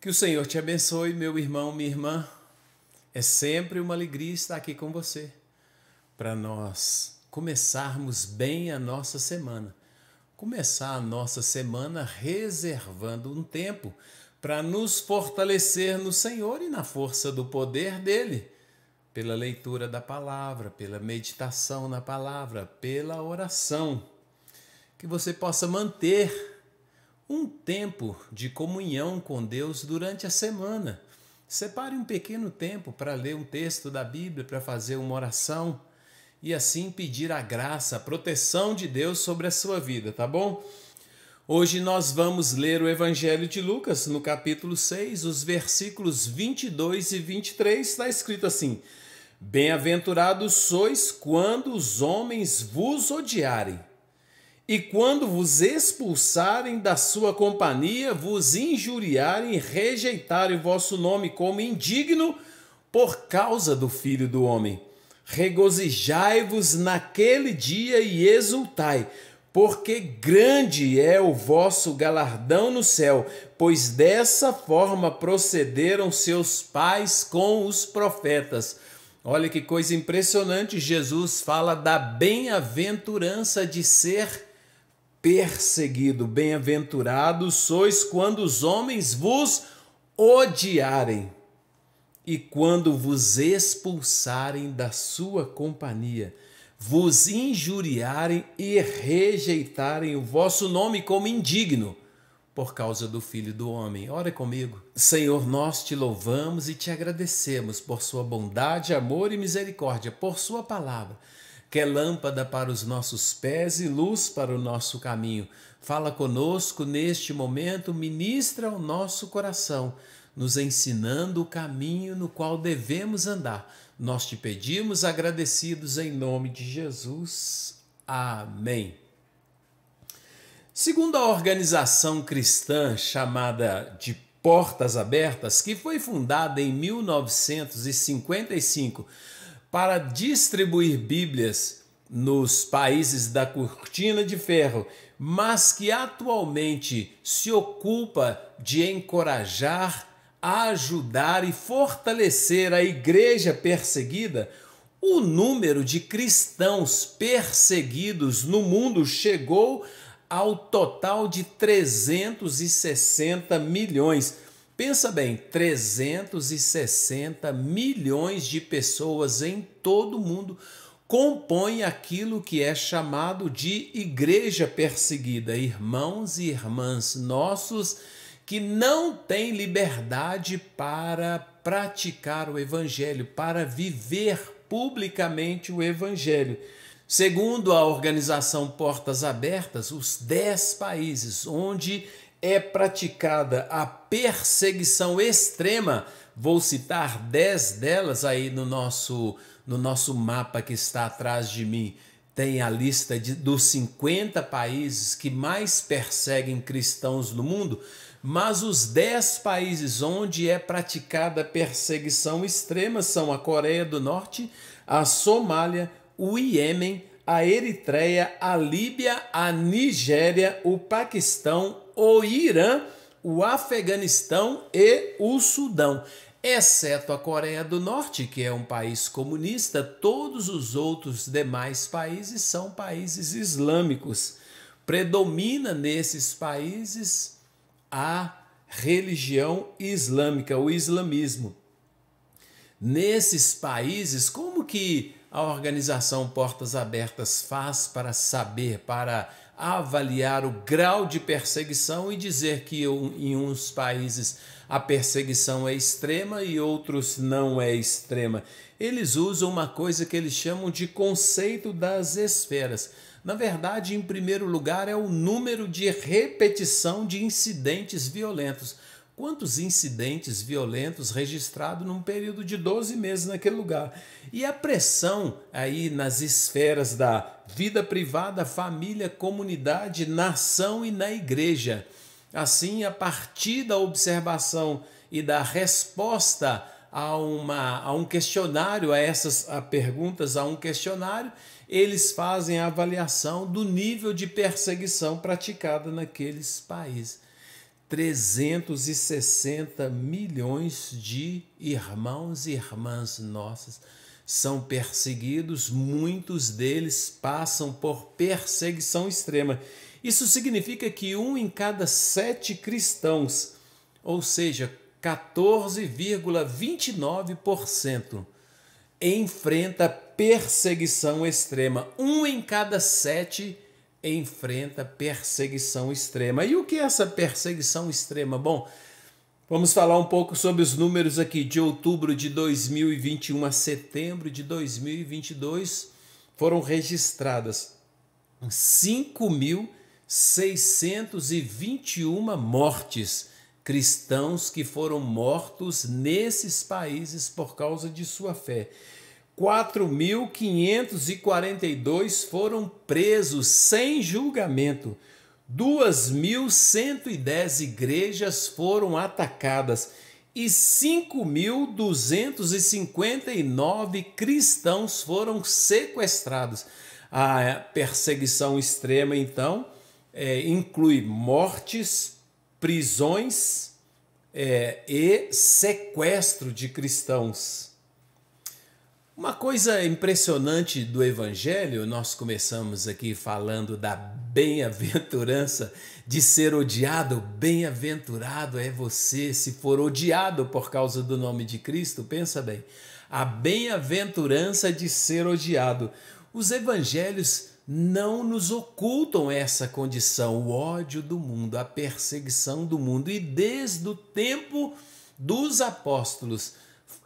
Que o Senhor te abençoe, meu irmão, minha irmã. É sempre uma alegria estar aqui com você, para nós começarmos bem a nossa semana. Começar a nossa semana reservando um tempo para nos fortalecer no Senhor e na força do poder dele, pela leitura da palavra, pela meditação na palavra, pela oração. Que você possa manter um tempo de comunhão com Deus durante a semana. Separe um pequeno tempo para ler um texto da Bíblia, para fazer uma oração e assim pedir a graça, a proteção de Deus sobre a sua vida, tá bom? Hoje nós vamos ler o Evangelho de Lucas, no capítulo 6, os versículos 22 e 23, está escrito assim: Bem-aventurados sois quando os homens vos odiarem, e quando vos expulsarem da sua companhia, vos injuriarem e rejeitarem o vosso nome como indigno por causa do Filho do Homem. Regozijai-vos naquele dia e exultai, porque grande é o vosso galardão no céu, pois dessa forma procederam seus pais com os profetas. Olha que coisa impressionante, Jesus fala da bem-aventurança de ser perseguido. Bem-aventurados sois quando os homens vos odiarem e quando vos expulsarem da sua companhia, vos injuriarem e rejeitarem o vosso nome como indigno por causa do Filho do Homem. Ora comigo. Senhor, nós te louvamos e te agradecemos por sua bondade, amor e misericórdia, por sua palavra, que é lâmpada para os nossos pés e luz para o nosso caminho. Fala conosco neste momento, ministra ao nosso coração, nos ensinando o caminho no qual devemos andar. Nós te pedimos agradecidos em nome de Jesus. Amém. Segundo a organização cristã chamada de Portas Abertas, que foi fundada em 1955, para distribuir Bíblias nos países da Cortina de Ferro, mas que atualmente se ocupa de encorajar, ajudar e fortalecer a igreja perseguida, o número de cristãos perseguidos no mundo chegou ao total de 360 milhões. Pensa bem, 360 milhões de pessoas em todo o mundo compõem aquilo que é chamado de igreja perseguida. Irmãos e irmãs nossos que não têm liberdade para praticar o evangelho, para viver publicamente o evangelho. Segundo a organização Portas Abertas, os 10 países onde é praticada a perseguição extrema, vou citar 10 delas aí no nosso mapa que está atrás de mim. Tem a lista dos 50 países que mais perseguem cristãos no mundo, mas os 10 países onde é praticada a perseguição extrema são a Coreia do Norte, a Somália, o Iêmen, a Eritreia, a Líbia, a Nigéria, o Paquistão, o Irã, o Afeganistão e o Sudão. Exceto a Coreia do Norte, que é um país comunista, todos os outros demais países são países islâmicos. Predomina nesses países a religião islâmica, o islamismo. Nesses países, como que a organização Portas Abertas faz para saber, para avaliar o grau de perseguição e dizer que em uns países a perseguição é extrema e outros não é extrema? Eles usam uma coisa que eles chamam de conceito das esferas. Na verdade, em primeiro lugar, é o número de repetição de incidentes violentos. Quantos incidentes violentos registrados num período de 12 meses naquele lugar? E a pressão aí nas esferas da vida privada, família, comunidade, nação e na igreja. Assim, a partir da observação e da resposta a um questionário, a perguntas a um questionário, eles fazem a avaliação do nível de perseguição praticada naqueles países. 360 milhões de irmãos e irmãs nossas são perseguidos, muitos deles passam por perseguição extrema. Isso significa que 1 em cada 7 cristãos, ou seja, 14,29%, enfrenta perseguição extrema. 1 em cada 7 enfrenta perseguição extrema. E o que é essa perseguição extrema? Bom, vamos falar um pouco sobre os números aqui. De outubro de 2021 a setembro de 2022, foram registradas 5.621 mortes, cristãos que foram mortos nesses países por causa de sua fé. 4.542 foram presos sem julgamento. 2.110 igrejas foram atacadas e 5.259 cristãos foram sequestrados. A perseguição extrema, então, inclui mortes, prisões e sequestro de cristãos. Uma coisa impressionante do Evangelho, nós começamos aqui falando da bem-aventurança de ser odiado. Bem-aventurado é você se for odiado por causa do nome de Cristo. Pensa bem, a bem-aventurança de ser odiado. Os evangelhos não nos ocultam essa condição, o ódio do mundo, a perseguição do mundo. E desde o tempo dos apóstolos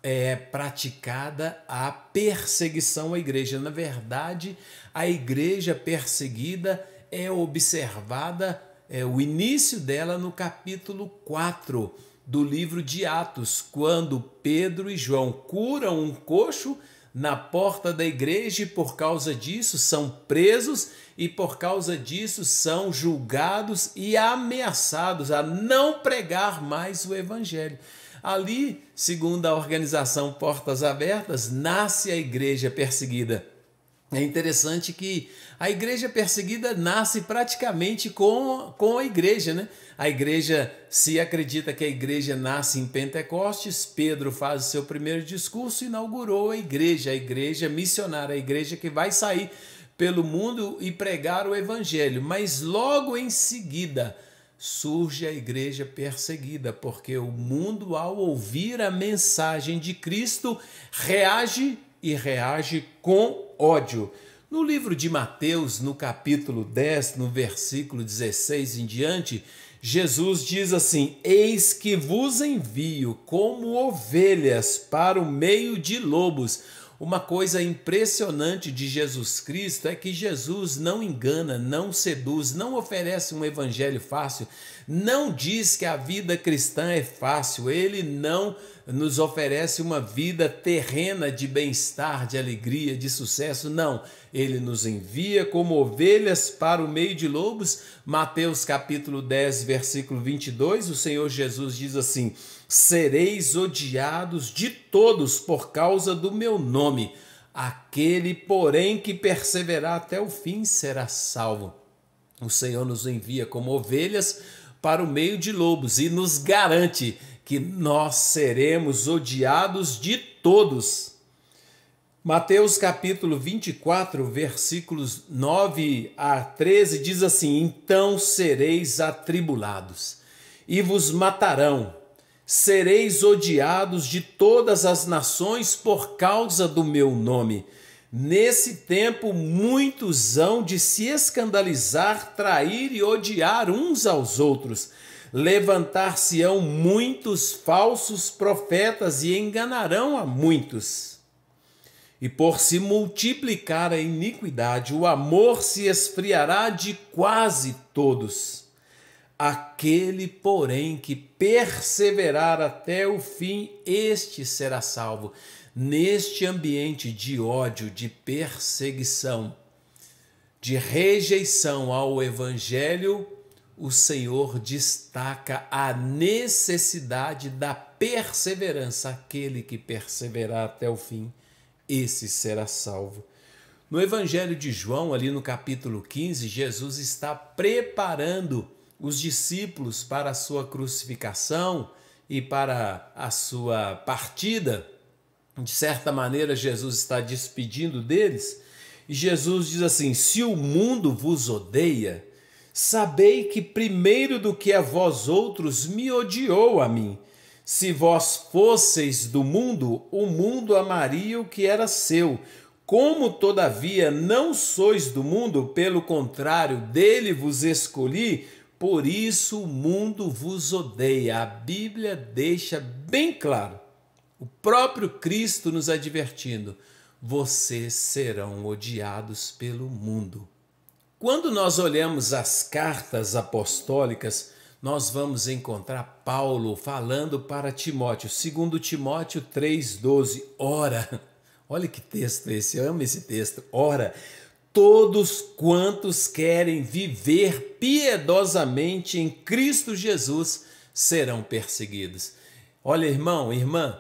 é praticada a perseguição à igreja. Na verdade, a igreja perseguida é observada, o início dela no capítulo 4 do livro de Atos, quando Pedro e João curam um coxo na porta da igreja e por causa disso são presos e por causa disso são julgados e ameaçados a não pregar mais o evangelho. Ali, segundo a organização Portas Abertas, nasce a igreja perseguida. É interessante que a igreja perseguida nasce praticamente com a igreja, né? A igreja, se acredita que a igreja nasce em Pentecostes, Pedro faz o seu primeiro discurso e inaugurou a igreja missionária, a igreja que vai sair pelo mundo e pregar o evangelho. Mas logo em seguida surge a igreja perseguida, porque o mundo, ao ouvir a mensagem de Cristo, reage com ódio. No livro de Mateus, no capítulo 10, no versículo 16 em diante, Jesus diz assim: eis que vos envio como ovelhas para o meio de lobos. Uma coisa impressionante de Jesus Cristo é que Jesus não engana, não seduz, não oferece um evangelho fácil, não diz que a vida cristã é fácil, ele não nos oferece uma vida terrena de bem-estar, de alegria, de sucesso, não. Ele nos envia como ovelhas para o meio de lobos. Mateus capítulo 10, versículo 22, o Senhor Jesus diz assim: sereis odiados de todos por causa do meu nome. Aquele, porém, que perseverar até o fim será salvo. O Senhor nos envia como ovelhas para o meio de lobos e nos garante que nós seremos odiados de todos. Mateus capítulo 24, versículos 9 a 13 diz assim: então sereis atribulados e vos matarão. Sereis odiados de todas as nações por causa do meu nome. Nesse tempo, muitos hão de se escandalizar, trair e odiar uns aos outros. Levantar-se-ão muitos falsos profetas e enganarão a muitos. E por se multiplicar a iniquidade, o amor se esfriará de quase todos. Aquele, porém, que perseverar até o fim, este será salvo. Neste ambiente de ódio, de perseguição, de rejeição ao evangelho, o Senhor destaca a necessidade da perseverança. Aquele que perseverar até o fim, esse será salvo. No evangelho de João, ali no capítulo 15, Jesus está preparando os discípulos para a sua crucificação e para a sua partida, de certa maneira Jesus está despedindo deles, e Jesus diz assim: se o mundo vos odeia, sabei que primeiro do que a vós outros me odiou a mim. Se vós fosseis do mundo, o mundo amaria o que era seu. Como, todavia, não sois do mundo, pelo contrário, dele vos escolhi, por isso o mundo vos odeia. A Bíblia deixa bem claro, o próprio Cristo nos advertindo: vocês serão odiados pelo mundo. Quando nós olhamos as cartas apostólicas, nós vamos encontrar Paulo falando para Timóteo, 2 Timóteo 3,12. Ora, olha que texto esse, eu amo esse texto. Ora, todos quantos querem viver piedosamente em Cristo Jesus serão perseguidos. Olha, irmão, irmã,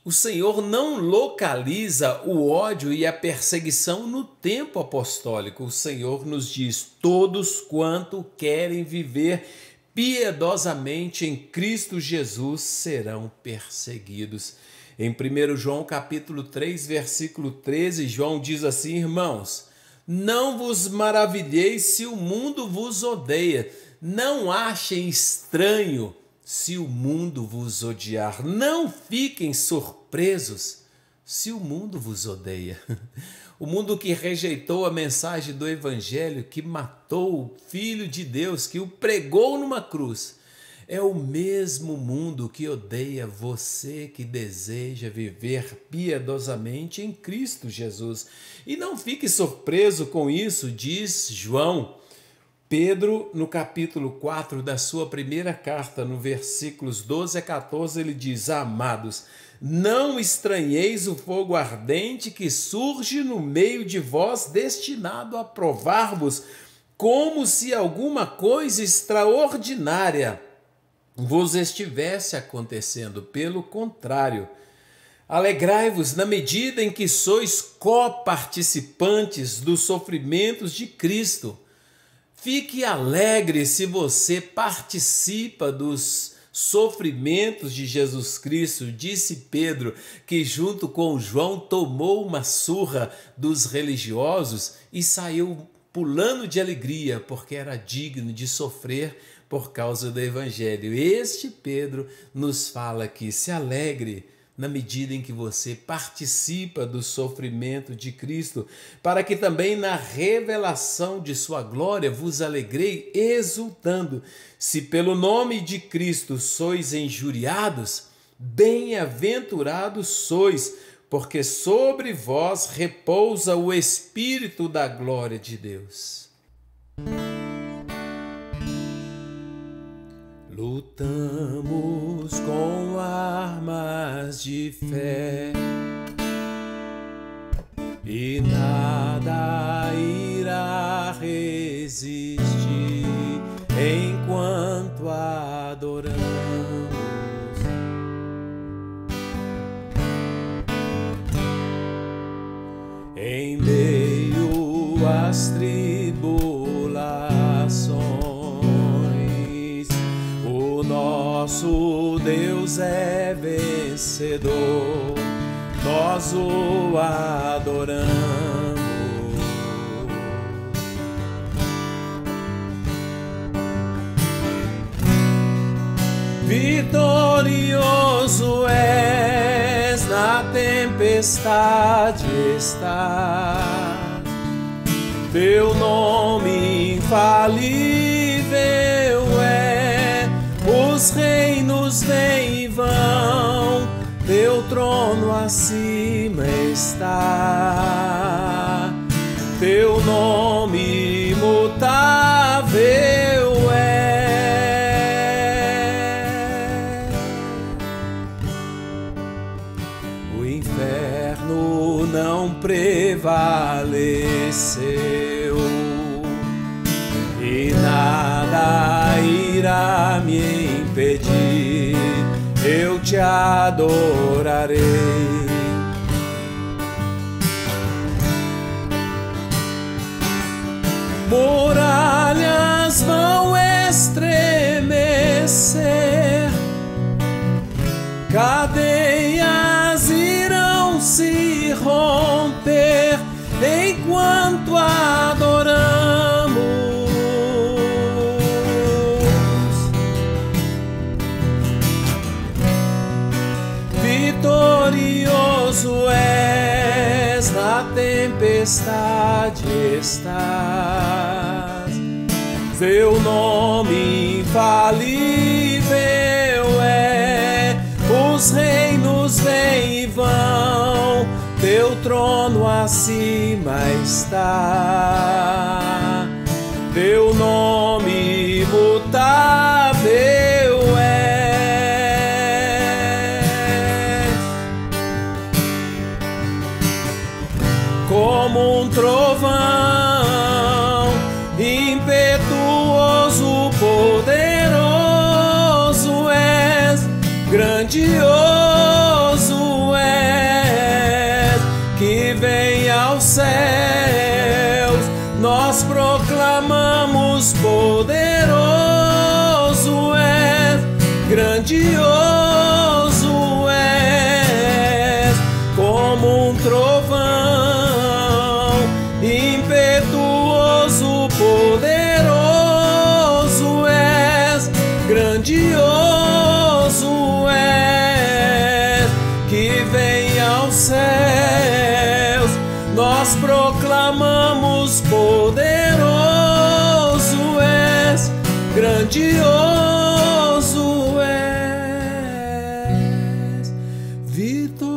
o Senhor não localiza o ódio e a perseguição no tempo apostólico. O Senhor nos diz: todos quanto querem viver piedosamente em Cristo Jesus serão perseguidos. Em 1 João capítulo 3, versículo 13, João diz assim: irmãos, não vos maravilheis se o mundo vos odeia, não achem estranho se o mundo vos odiar, não fiquem surpresos se o mundo vos odeia. O mundo que rejeitou a mensagem do Evangelho, que matou o Filho de Deus, que o pregou numa cruz, é o mesmo mundo que odeia você que deseja viver piedosamente em Cristo Jesus. E não fique surpreso com isso, diz João. Pedro, no capítulo 4 da sua primeira carta, no versículos 12 a 14, ele diz: amados, não estranheis o fogo ardente que surge no meio de vós, destinado a provar-vos, como se alguma coisa extraordinária vos estivesse acontecendo. Pelo contrário, alegrai-vos na medida em que sois coparticipantes dos sofrimentos de Cristo. Fique alegre se você participa dos sofrimentos de Jesus Cristo. Disse Pedro, que junto com João tomou uma surra dos religiosos e saiu pulando de alegria, porque era digno de sofrer por causa do Evangelho. Este Pedro nos fala que se alegre na medida em que você participa do sofrimento de Cristo, para que também na revelação de sua glória vos alegrei exultando. Se pelo nome de Cristo sois injuriados, bem-aventurados sois, porque sobre vós repousa o Espírito da glória de Deus. Lutamos com armas de fé e nada irá resistir enquanto adoramos. Em meio às tribulações, o nosso Deus é vencedor, nós o adoramos. Vitorioso és, na tempestade estás, teu nome infalível é, os reinos vêm e vão, teu trono acima está, teu nome imutável é. O inferno não prevaleceu e nada irá me impedir, eu te adorarei. Muralhas vão estremecer acontecer, cadeias irão se romper enquanto adoramos. Vitorioso és, na tempestade estás. Teu nome infalível é, os reinos vêm e vão, teu trono acima está. Teu nome imutável é, como um trovão, impetuoso, poderoso és, grandioso és, que vem aos céus, nós proclamamos, poderoso és, grandioso és, como um trovão, impetuoso, poderoso és, grandioso és, que vem aos céus, nós proclamamos, poderoso és, grandioso és, vitorioso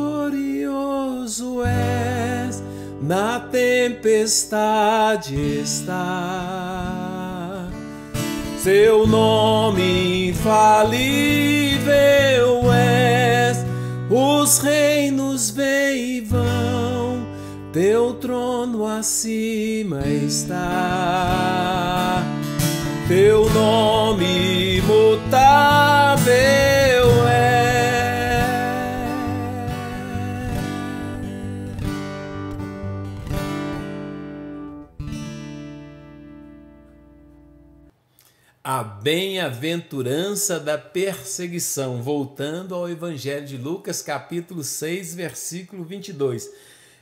és, na tempestade está. Seu nome infalível és, os reinos vêm e vão, teu trono acima está. Teu nome imutável é. A bem-aventurança da perseguição. Voltando ao Evangelho de Lucas, capítulo 6, versículo 22.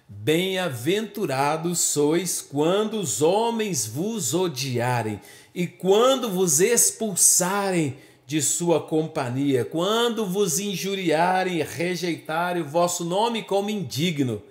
Bem-aventurados sois quando os homens vos odiarem e quando vos expulsarem de sua companhia, quando vos injuriarem e rejeitarem o vosso nome como indigno,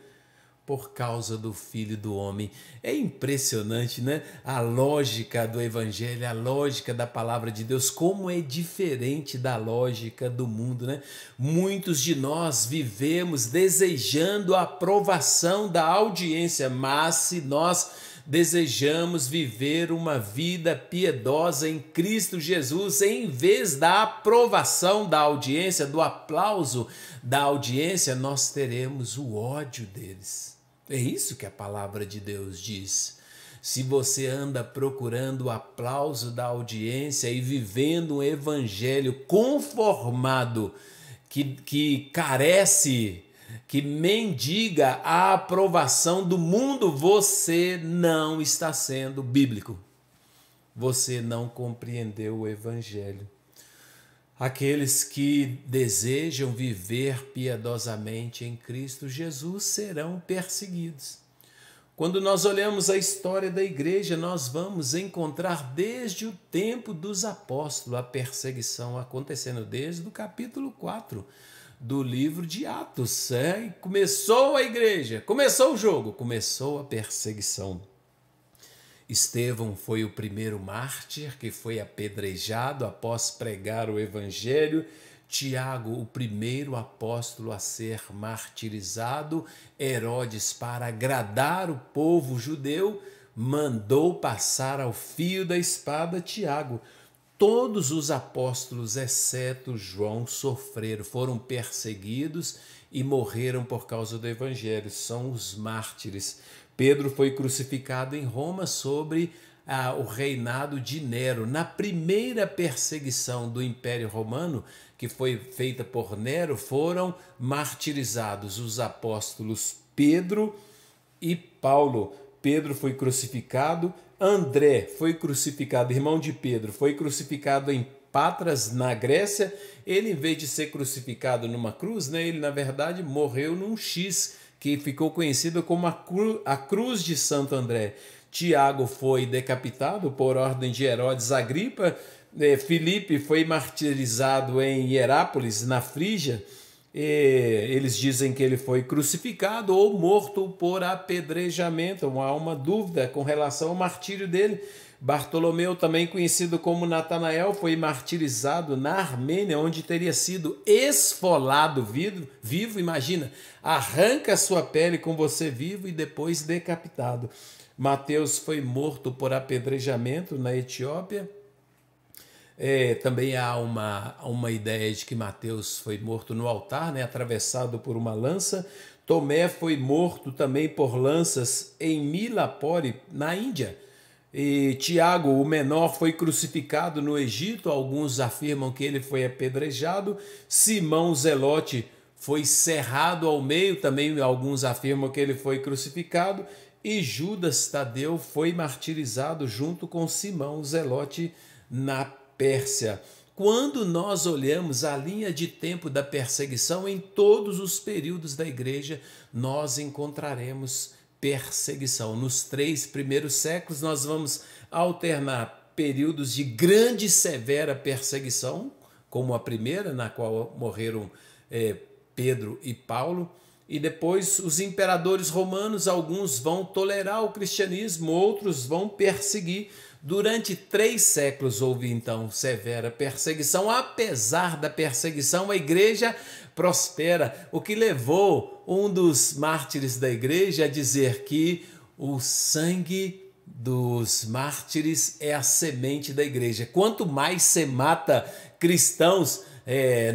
por causa do Filho do Homem. É impressionante, né? A lógica do Evangelho, a lógica da palavra de Deus, como é diferente da lógica do mundo, né? Muitos de nós vivemos desejando a aprovação da audiência, mas se nós desejamos viver uma vida piedosa em Cristo Jesus, em vez da aprovação da audiência, do aplauso da audiência, nós teremos o ódio deles. É isso que a palavra de Deus diz. Se você anda procurando o aplauso da audiência e vivendo um evangelho conformado, que carece, que mendiga a aprovação do mundo, você não está sendo bíblico. Você não compreendeu o evangelho. Aqueles que desejam viver piedosamente em Cristo Jesus serão perseguidos. Quando nós olhamos a história da igreja, nós vamos encontrar desde o tempo dos apóstolos a perseguição acontecendo, desde o capítulo 4 do livro de Atos. Começou a igreja, começou o jogo, começou a perseguição. Estevão foi o primeiro mártir que foi apedrejado após pregar o evangelho. Tiago, o primeiro apóstolo a ser martirizado. Herodes, para agradar o povo judeu, mandou passar ao fio da espada Tiago. Todos os apóstolos, exceto João, foram perseguidos e morreram por causa do evangelho. São os mártires. Pedro foi crucificado em Roma sobre o reinado de Nero. Na primeira perseguição do Império Romano, que foi feita por Nero, foram martirizados os apóstolos Pedro e Paulo. Pedro foi crucificado, André foi crucificado, irmão de Pedro, foi crucificado em Patras, na Grécia, ele, em vez de ser crucificado numa cruz, né, ele, na verdade, morreu num X, que ficou conhecido como a Cruz de Santo André. Tiago foi decapitado por ordem de Herodes Agripa. Filipe foi martirizado em Hierápolis, na Frígia. Eles dizem que ele foi crucificado ou morto por apedrejamento. Há uma dúvida com relação ao martírio dele. Bartolomeu, também conhecido como Natanael, foi martirizado na Armênia, onde teria sido esfolado vivo. Imagina, arranca a sua pele com você vivo e depois decapitado. Mateus foi morto por apedrejamento na Etiópia. Também há uma ideia de que Mateus foi morto no altar, né, atravessado por uma lança. Tomé foi morto também por lanças em Milapore, na Índia. E Tiago, o menor, foi crucificado no Egito. Alguns afirmam que ele foi apedrejado. Simão Zelote foi cerrado ao meio. Também alguns afirmam que ele foi crucificado. E Judas Tadeu foi martirizado junto com Simão Zelote na Pérsia. Quando nós olhamos a linha de tempo da perseguição, em todos os períodos da igreja, nós encontraremos perseguição. Nos 3 primeiros séculos, nós vamos alternar períodos de grande e severa perseguição, como a primeira, na qual morreram Pedro e Paulo, e depois os imperadores romanos, alguns vão tolerar o cristianismo, outros vão perseguir. Durante 3 séculos houve então severa perseguição. Apesar da perseguição, a igreja prospera, o que levou um dos mártires da igreja a dizer que o sangue dos mártires é a semente da igreja. Quanto mais você mata cristãos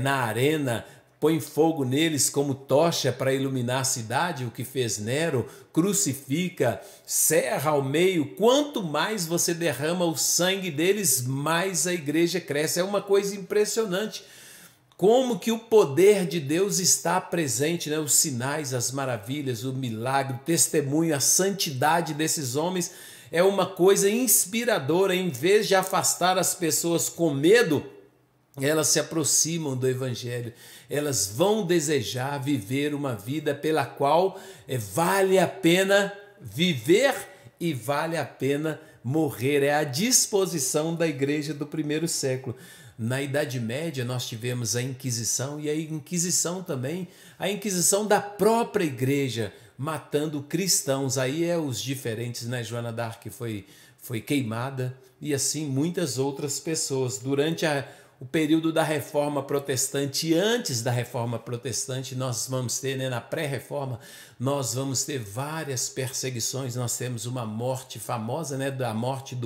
na arena, põe fogo neles como tocha para iluminar a cidade, o que fez Nero, crucifica, serra ao meio, quanto mais você derrama o sangue deles, mais a igreja cresce. É uma coisa impressionante como que o poder de Deus está presente, né? Os sinais, as maravilhas, o milagre, o testemunho, a santidade desses homens é uma coisa inspiradora. Em vez de afastar as pessoas com medo, elas se aproximam do Evangelho, elas vão desejar viver uma vida pela qual vale a pena viver e vale a pena morrer. É a disposição da igreja do primeiro século. Na Idade Média nós tivemos a Inquisição, e a Inquisição também, a Inquisição da própria igreja, matando cristãos. Aí os diferentes, né? Joana d'Arc foi queimada, e assim muitas outras pessoas. Durante o período da Reforma Protestante e antes da Reforma Protestante, nós vamos ter, né, na pré-reforma, nós vamos ter várias perseguições. Nós temos uma morte famosa, né, da morte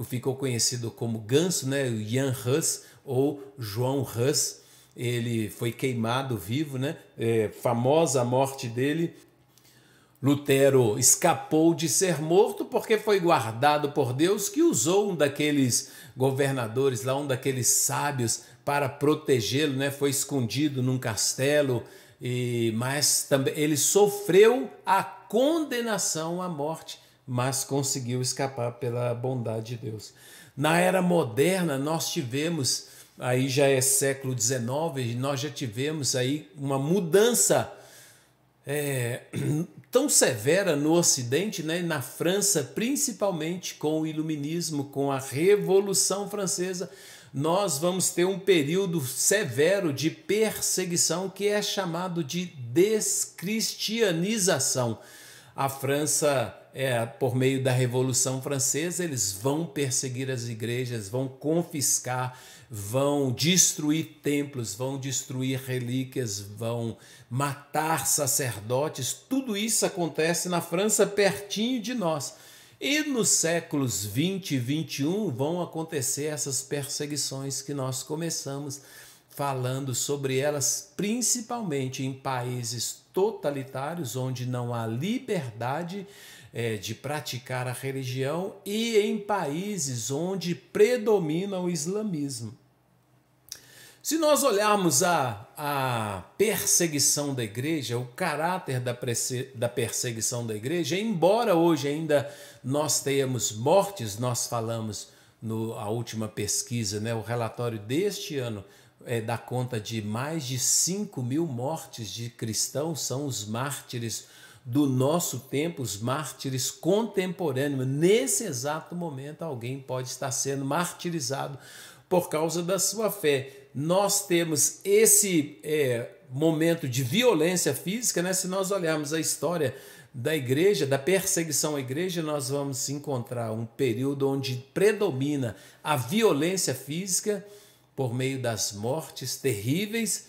ficou conhecido como Ganso, né, Jan Hus ou João Hus. Ele foi queimado vivo, né, famosa a morte dele. Lutero escapou de ser morto porque foi guardado por Deus, que usou um daqueles governadores lá, um daqueles sábios, para protegê-lo, né? Foi escondido num castelo, mas também ele sofreu a condenação à morte, mas conseguiu escapar pela bondade de Deus. Na era moderna nós tivemos, aí já é século XIX, nós já tivemos aí uma mudança tão severa no Ocidente, né? Na França, principalmente com o Iluminismo, com a Revolução Francesa, nós vamos ter um período severo de perseguição que é chamado de descristianização. A França, por meio da Revolução Francesa, eles vão perseguir as igrejas, vão confiscar, vão destruir templos, vão destruir relíquias, vão matar sacerdotes. Tudo isso acontece na França, pertinho de nós. E nos séculos 20 e 21 vão acontecer essas perseguições que nós começamos falando sobre elas, principalmente em países totalitários, onde não há liberdade de praticar a religião, e em países onde predomina o islamismo. Se nós olharmos a perseguição da igreja, o caráter da perseguição da igreja, embora hoje ainda nós tenhamos mortes, nós falamos a última pesquisa, né? O relatório deste ano dá conta de mais de 5.000 mortes de cristãos, são os mártires do nosso tempo, os mártires contemporâneos. Nesse exato momento, alguém pode estar sendo martirizado por causa da sua fé. Nós temos esse momento de violência física, né? Se nós olharmos a história da igreja, da perseguição à igreja, nós vamos encontrar um período onde predomina a violência física por meio das mortes terríveis,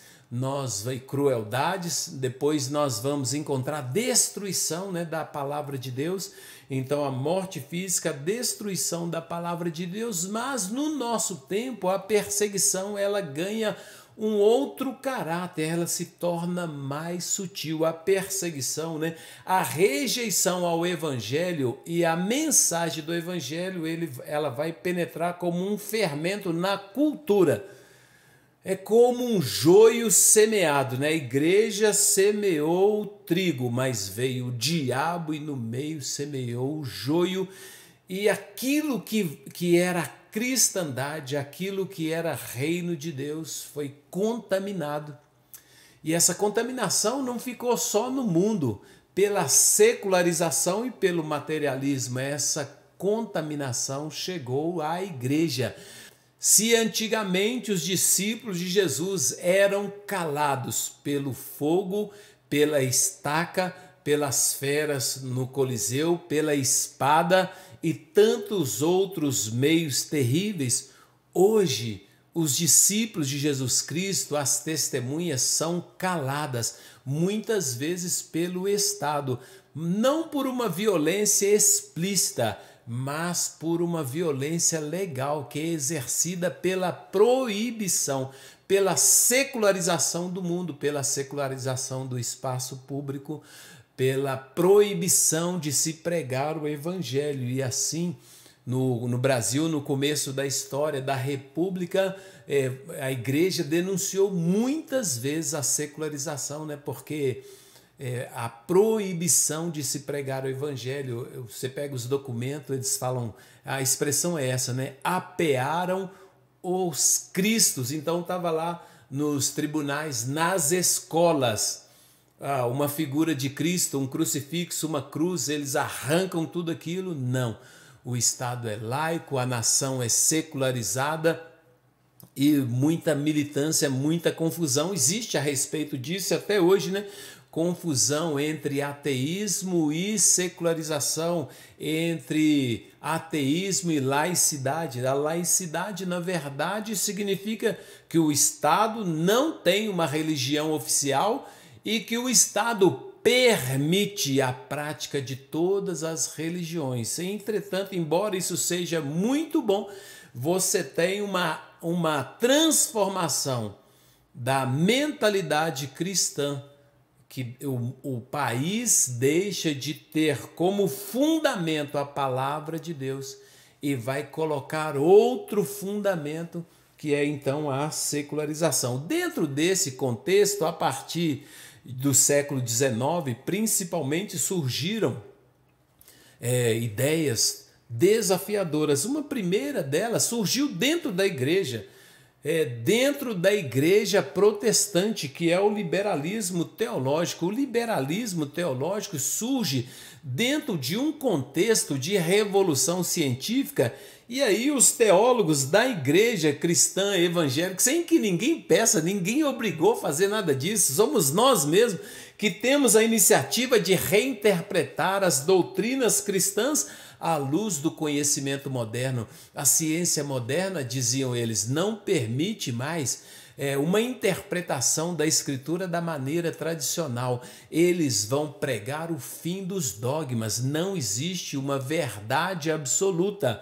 crueldades. Depois nós vamos encontrar a destruição, né, da palavra de Deus. Então a morte física, a destruição da palavra de Deus, mas no nosso tempo a perseguição ela ganha um outro caráter, ela se torna mais sutil. A perseguição, né? A rejeição ao evangelho e a mensagem do evangelho, ela vai penetrar como um fermento na cultura. É como um joio semeado, né? A igreja semeou o trigo, mas veio o diabo e no meio semeou o joio, e aquilo que era cristandade, aquilo que era reino de Deus, foi contaminado. E essa contaminação não ficou só no mundo, pela secularização e pelo materialismo. Essa contaminação chegou à igreja. Se antigamente os discípulos de Jesus eram calados pelo fogo, pela estaca, pelas feras no Coliseu, pela espada e tantos outros meios terríveis, hoje os discípulos de Jesus Cristo, as testemunhas, são caladas, muitas vezes pelo Estado, não por uma violência explícita, mas por uma violência legal que é exercida pela proibição, pela secularização do mundo, pela secularização do espaço público, pela proibição de se pregar o evangelho. E assim, no Brasil, no começo da história da República, a igreja denunciou muitas vezes a secularização, né? Porque a proibição de se pregar o evangelho, você pega os documentos, eles falam, a expressão é essa, né? Apearam os cristos. Então estava lá nos tribunais, nas escolas, uma figura de Cristo, um crucifixo, uma cruz, eles arrancam tudo aquilo. Não, o Estado é laico, a nação é secularizada e muita militância, muita confusão existe a respeito disso até hoje, né? Confusão entre ateísmo e secularização, entre ateísmo e laicidade. A laicidade, na verdade, significa que o Estado não tem uma religião oficial e que o Estado permite a prática de todas as religiões. Entretanto, embora isso seja muito bom, você tem uma transformação da mentalidade cristã, que o país deixa de ter como fundamento a palavra de Deus e vai colocar outro fundamento, que é então a secularização. Dentro desse contexto, a partir do século XIX, principalmente surgiram ideias desafiadoras. Uma primeira delas surgiu dentro da igreja protestante, que é o liberalismo teológico. O liberalismo teológico surge dentro de um contexto de revolução científica, e aí os teólogos da igreja cristã evangélica, sem que ninguém peça, ninguém obrigou a fazer nada disso, somos nós mesmos que temos a iniciativa de reinterpretar as doutrinas cristãs à luz do conhecimento moderno. A ciência moderna, diziam eles, não permite mais uma interpretação da Escritura da maneira tradicional. Eles vão pregar o fim dos dogmas. Não existe uma verdade absoluta.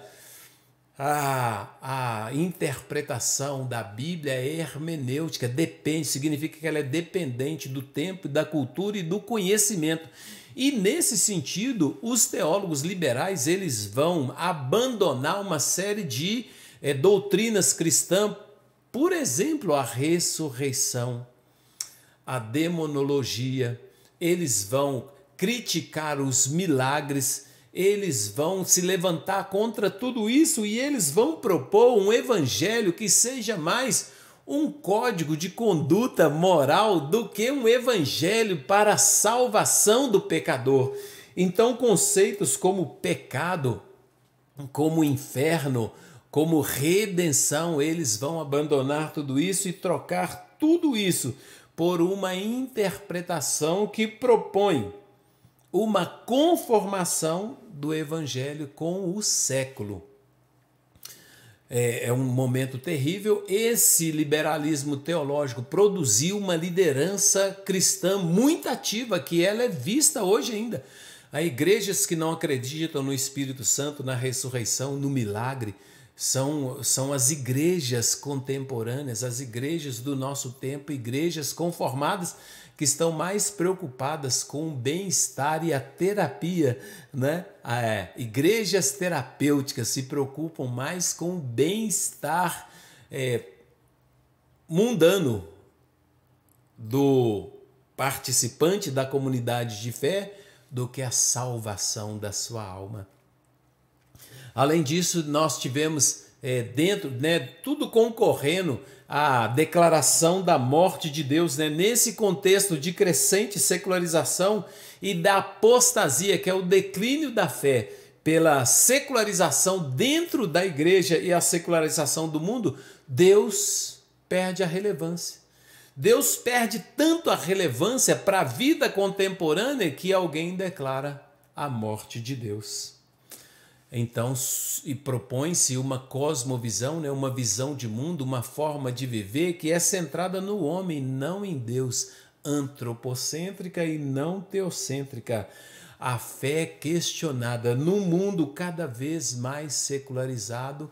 A interpretação da Bíblia é hermenêutica, depende, significa que ela é dependente do tempo, da cultura e do conhecimento. E nesse sentido, os teólogos liberais eles vão abandonar uma série de doutrinas cristãs, por exemplo, a ressurreição, a demonologia. Eles vão criticar os milagres, eles vão se levantar contra tudo isso e eles vão propor um evangelho que seja mais um código de conduta moral do que um evangelho para a salvação do pecador. Então, conceitos como pecado, como inferno, como redenção, eles vão abandonar tudo isso e trocar tudo isso por uma interpretação que propõe uma conformação do evangelho com o século. É um momento terrível. Esse liberalismo teológico produziu uma liderança cristã muito ativa, que ela é vista hoje ainda. Há igrejas que não acreditam no Espírito Santo, na ressurreição, no milagre. São as igrejas contemporâneas, as igrejas do nosso tempo, igrejas conformadas que estão mais preocupadas com o bem-estar e a terapia, né? Igrejas terapêuticas se preocupam mais com o bem-estar mundano do participante da comunidade de fé do que a salvação da sua alma. Além disso, nós tivemos dentro, tudo concorrendo à declaração da morte de Deus, nesse contexto de crescente secularização e da apostasia, que é o declínio da fé pela secularização dentro da igreja e a secularização do mundo. Deus perde a relevância. Deus perde tanto a relevância para a vida contemporânea que alguém declara a morte de Deus. Então, e propõe-se uma cosmovisão, uma visão de mundo, uma forma de viver que é centrada no homem, não em Deus, antropocêntrica e não teocêntrica. A fé questionada num mundo cada vez mais secularizado,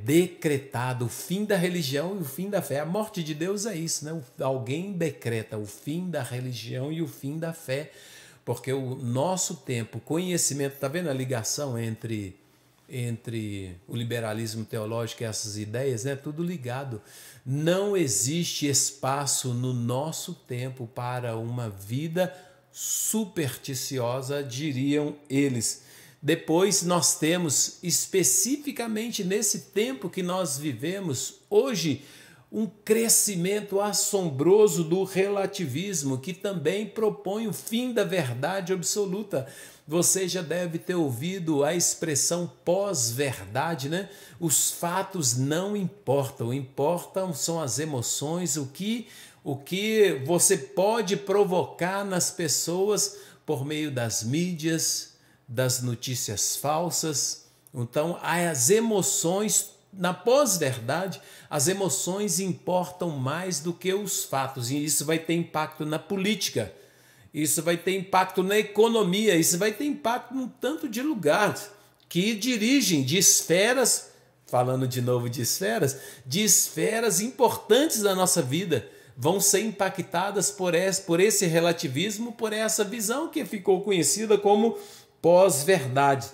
decretado o fim da religião e o fim da fé. A morte de Deus é isso, Alguém decreta o fim da religião e o fim da fé. Porque o nosso tempo, conhecimento, está vendo a ligação entre o liberalismo teológico e essas ideias? Tudo ligado. Não existe espaço no nosso tempo para uma vida supersticiosa, diriam eles. Depois nós temos, especificamente nesse tempo que nós vivemos hoje, um crescimento assombroso do relativismo, que também propõe o fim da verdade absoluta. Você já deve ter ouvido a expressão pós-verdade, Os fatos não importam, importam são as emoções, o que você pode provocar nas pessoas por meio das mídias, das notícias falsas. Então, as emoções. Na pós-verdade, as emoções importam mais do que os fatos, e isso vai ter impacto na política, isso vai ter impacto na economia, isso vai ter impacto num tanto de lugares que dirigem de esferas, falando de novo de esferas importantes da nossa vida, vão ser impactadas por esse relativismo, por essa visão que ficou conhecida como pós-verdade.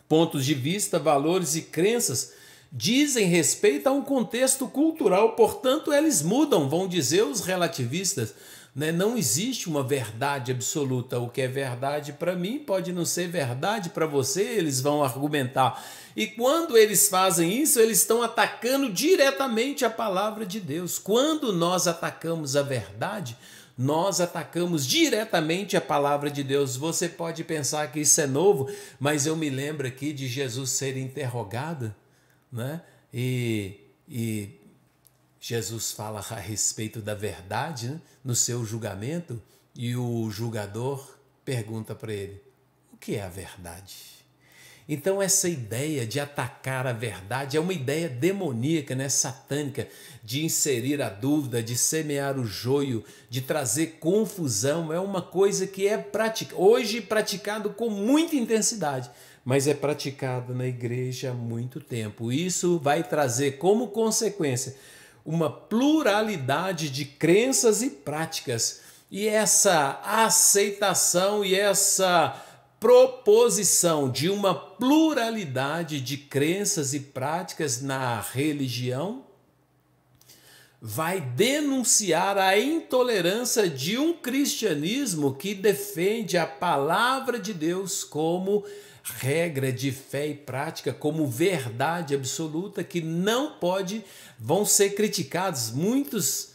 Pontos de vista, valores e crenças dizem respeito a um contexto cultural, portanto, eles mudam, vão dizer os relativistas. Não existe uma verdade absoluta. O que é verdade para mim pode não ser verdade para você, eles vão argumentar. E quando eles fazem isso, eles estão atacando diretamente a palavra de Deus. Quando nós atacamos a verdade, nós atacamos diretamente a palavra de Deus. Você pode pensar que isso é novo, mas eu me lembro aqui de Jesus ser interrogado, E Jesus fala a respeito da verdade, no seu julgamento, e o julgador pergunta para ele: o que é a verdade? Então essa ideia de atacar a verdade é uma ideia demoníaca, satânica, de inserir a dúvida, de semear o joio, de trazer confusão. É uma coisa que é hoje praticado com muita intensidade, mas é praticado na igreja há muito tempo. Isso vai trazer como consequência uma pluralidade de crenças e práticas. E essa aceitação e essa proposição de uma pluralidade de crenças e práticas na religião vai denunciar a intolerância de um cristianismo que defende a palavra de Deus como regra de fé e prática, como verdade absoluta que não pode, vão ser criticados. Muitos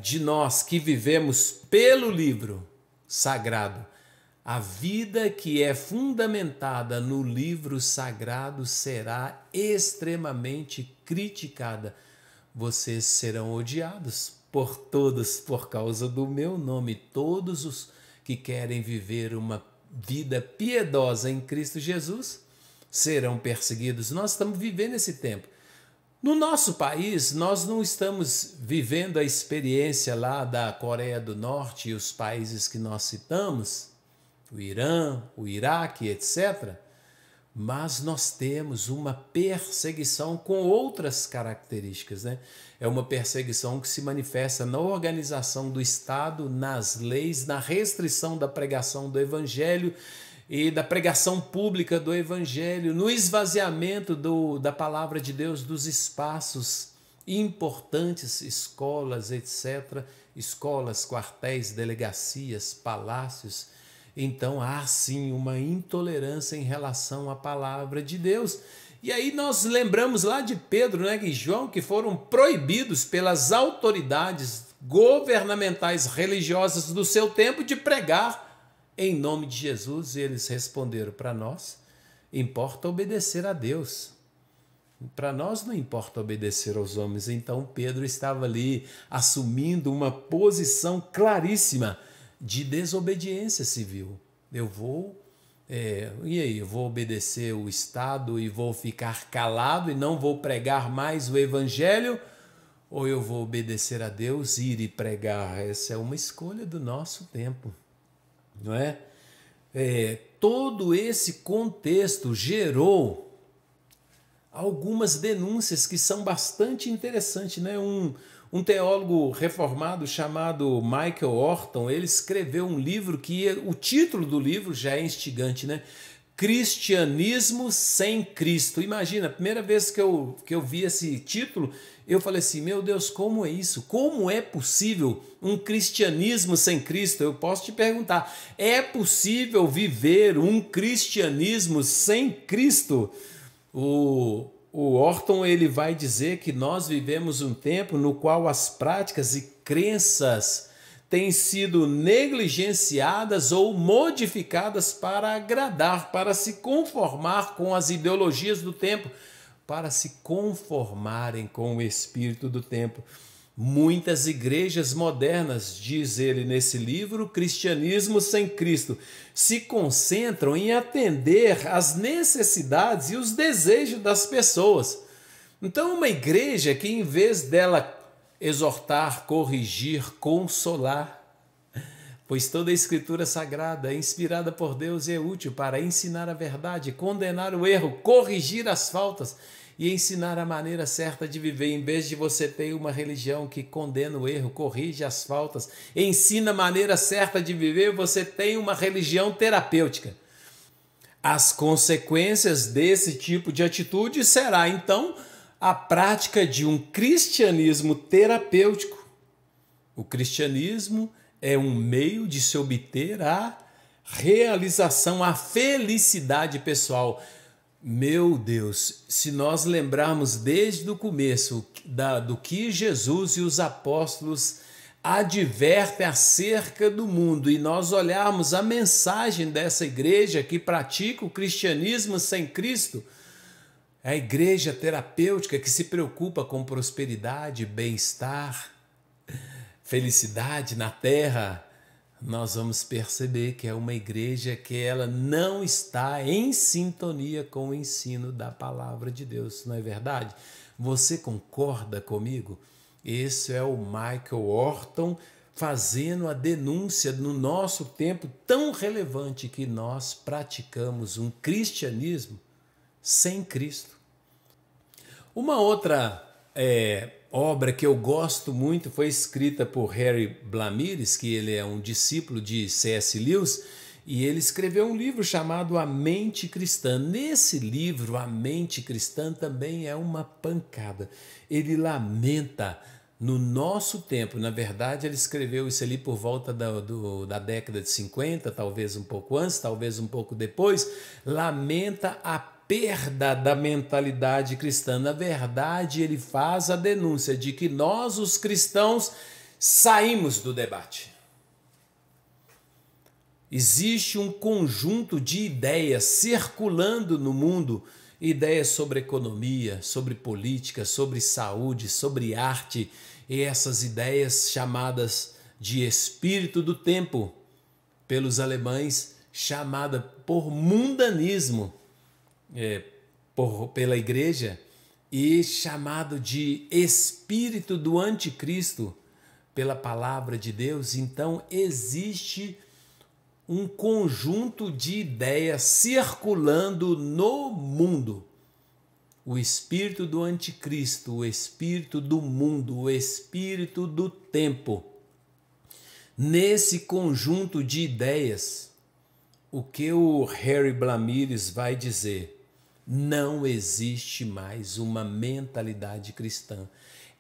de nós que vivemos pelo livro sagrado, a vida que é fundamentada no livro sagrado será extremamente criticada. Vocês serão odiados por todos por causa do meu nome. Todos os que querem viver uma vida piedosa em Cristo Jesus serão perseguidos. Nós estamos vivendo esse tempo. No nosso país, nós não estamos vivendo a experiência lá da Coreia do Norte e os países que nós citamos, o Irã, o Iraque, etc., mas nós temos uma perseguição com outras características, né? É uma perseguição que se manifesta na organização do Estado, nas leis, na restrição da pregação do Evangelho e da pregação pública do Evangelho, no esvaziamento da palavra de Deus dos espaços importantes, escolas, etc., escolas, quartéis, delegacias, palácios. Então há sim uma intolerância em relação à palavra de Deus. E aí nós lembramos lá de Pedro, né, e João, que foram proibidos pelas autoridades governamentais religiosas do seu tempo de pregar em nome de Jesus. E eles responderam: para nós importa obedecer a Deus. Para nós não importa obedecer aos homens. Então Pedro estava ali assumindo uma posição claríssima de desobediência civil. Eu vou, e aí? Eu vou obedecer o Estado e vou ficar calado e não vou pregar mais o Evangelho? Ou eu vou obedecer a Deus, ir e pregar? Essa é uma escolha do nosso tempo, não é? Todo esse contexto gerou algumas denúncias que são bastante interessantes, né? Um teólogo reformado chamado Michael Horton, ele escreveu um livro que o título do livro já é instigante, né? Cristianismo sem Cristo. Imagina, a primeira vez que eu vi esse título, eu falei assim: meu Deus, como é isso? Como é possível um cristianismo sem Cristo? Eu posso te perguntar, é possível viver um cristianismo sem Cristo? O Horton, ele vai dizer que nós vivemos um tempo no qual as práticas e crenças têm sido negligenciadas ou modificadas para agradar, para se conformar com as ideologias do tempo, para se conformarem com o espírito do tempo. Muitas igrejas modernas, diz ele nesse livro, Cristianismo sem Cristo, se concentram em atender às necessidades e os desejos das pessoas. Então, uma igreja que, em vez dela exortar, corrigir, consolar, pois toda a Escritura Sagrada é inspirada por Deus e é útil para ensinar a verdade, condenar o erro, corrigir as faltas e ensinar a maneira certa de viver. Em vez de você ter uma religião que condena o erro, corrige as faltas, ensina a maneira certa de viver, você tem uma religião terapêutica. As consequências desse tipo de atitude será, então, a prática de um cristianismo terapêutico. O cristianismo é um meio de se obter a realização, a felicidade pessoal. Meu Deus, se nós lembrarmos desde o começo do que Jesus e os apóstolos advertem acerca do mundo e nós olharmos a mensagem dessa igreja que pratica o cristianismo sem Cristo, a igreja terapêutica que se preocupa com prosperidade, bem-estar, felicidade na terra, nós vamos perceber que é uma igreja que ela não está em sintonia com o ensino da palavra de Deus, não é verdade? Você concorda comigo? Esse é o Michael Horton fazendo a denúncia no nosso tempo tão relevante que nós praticamos um cristianismo sem Cristo. Uma outra obra que eu gosto muito foi escrita por Harry Blamires, que ele é um discípulo de C.S. Lewis, e ele escreveu um livro chamado A Mente Cristã. Nesse livro, A Mente Cristã também é uma pancada. Ele lamenta no nosso tempo, na verdade ele escreveu isso ali por volta da década de 50, talvez um pouco antes, talvez um pouco depois, lamenta a perda da mentalidade cristã. Na verdade, ele faz a denúncia de que nós, os cristãos, saímos do debate. Existe um conjunto de ideias circulando no mundo, ideias sobre economia, sobre política, sobre saúde, sobre arte, e essas ideias chamadas de espírito do tempo, pelos alemães, chamada por mundanismo, pela igreja, e chamado de espírito do anticristo pela palavra de Deus. Então existe um conjunto de ideias circulando no mundo. O espírito do anticristo, o espírito do mundo, o espírito do tempo. Nesse conjunto de ideias, o que o Harry Blamires vai dizer? Não existe mais uma mentalidade cristã.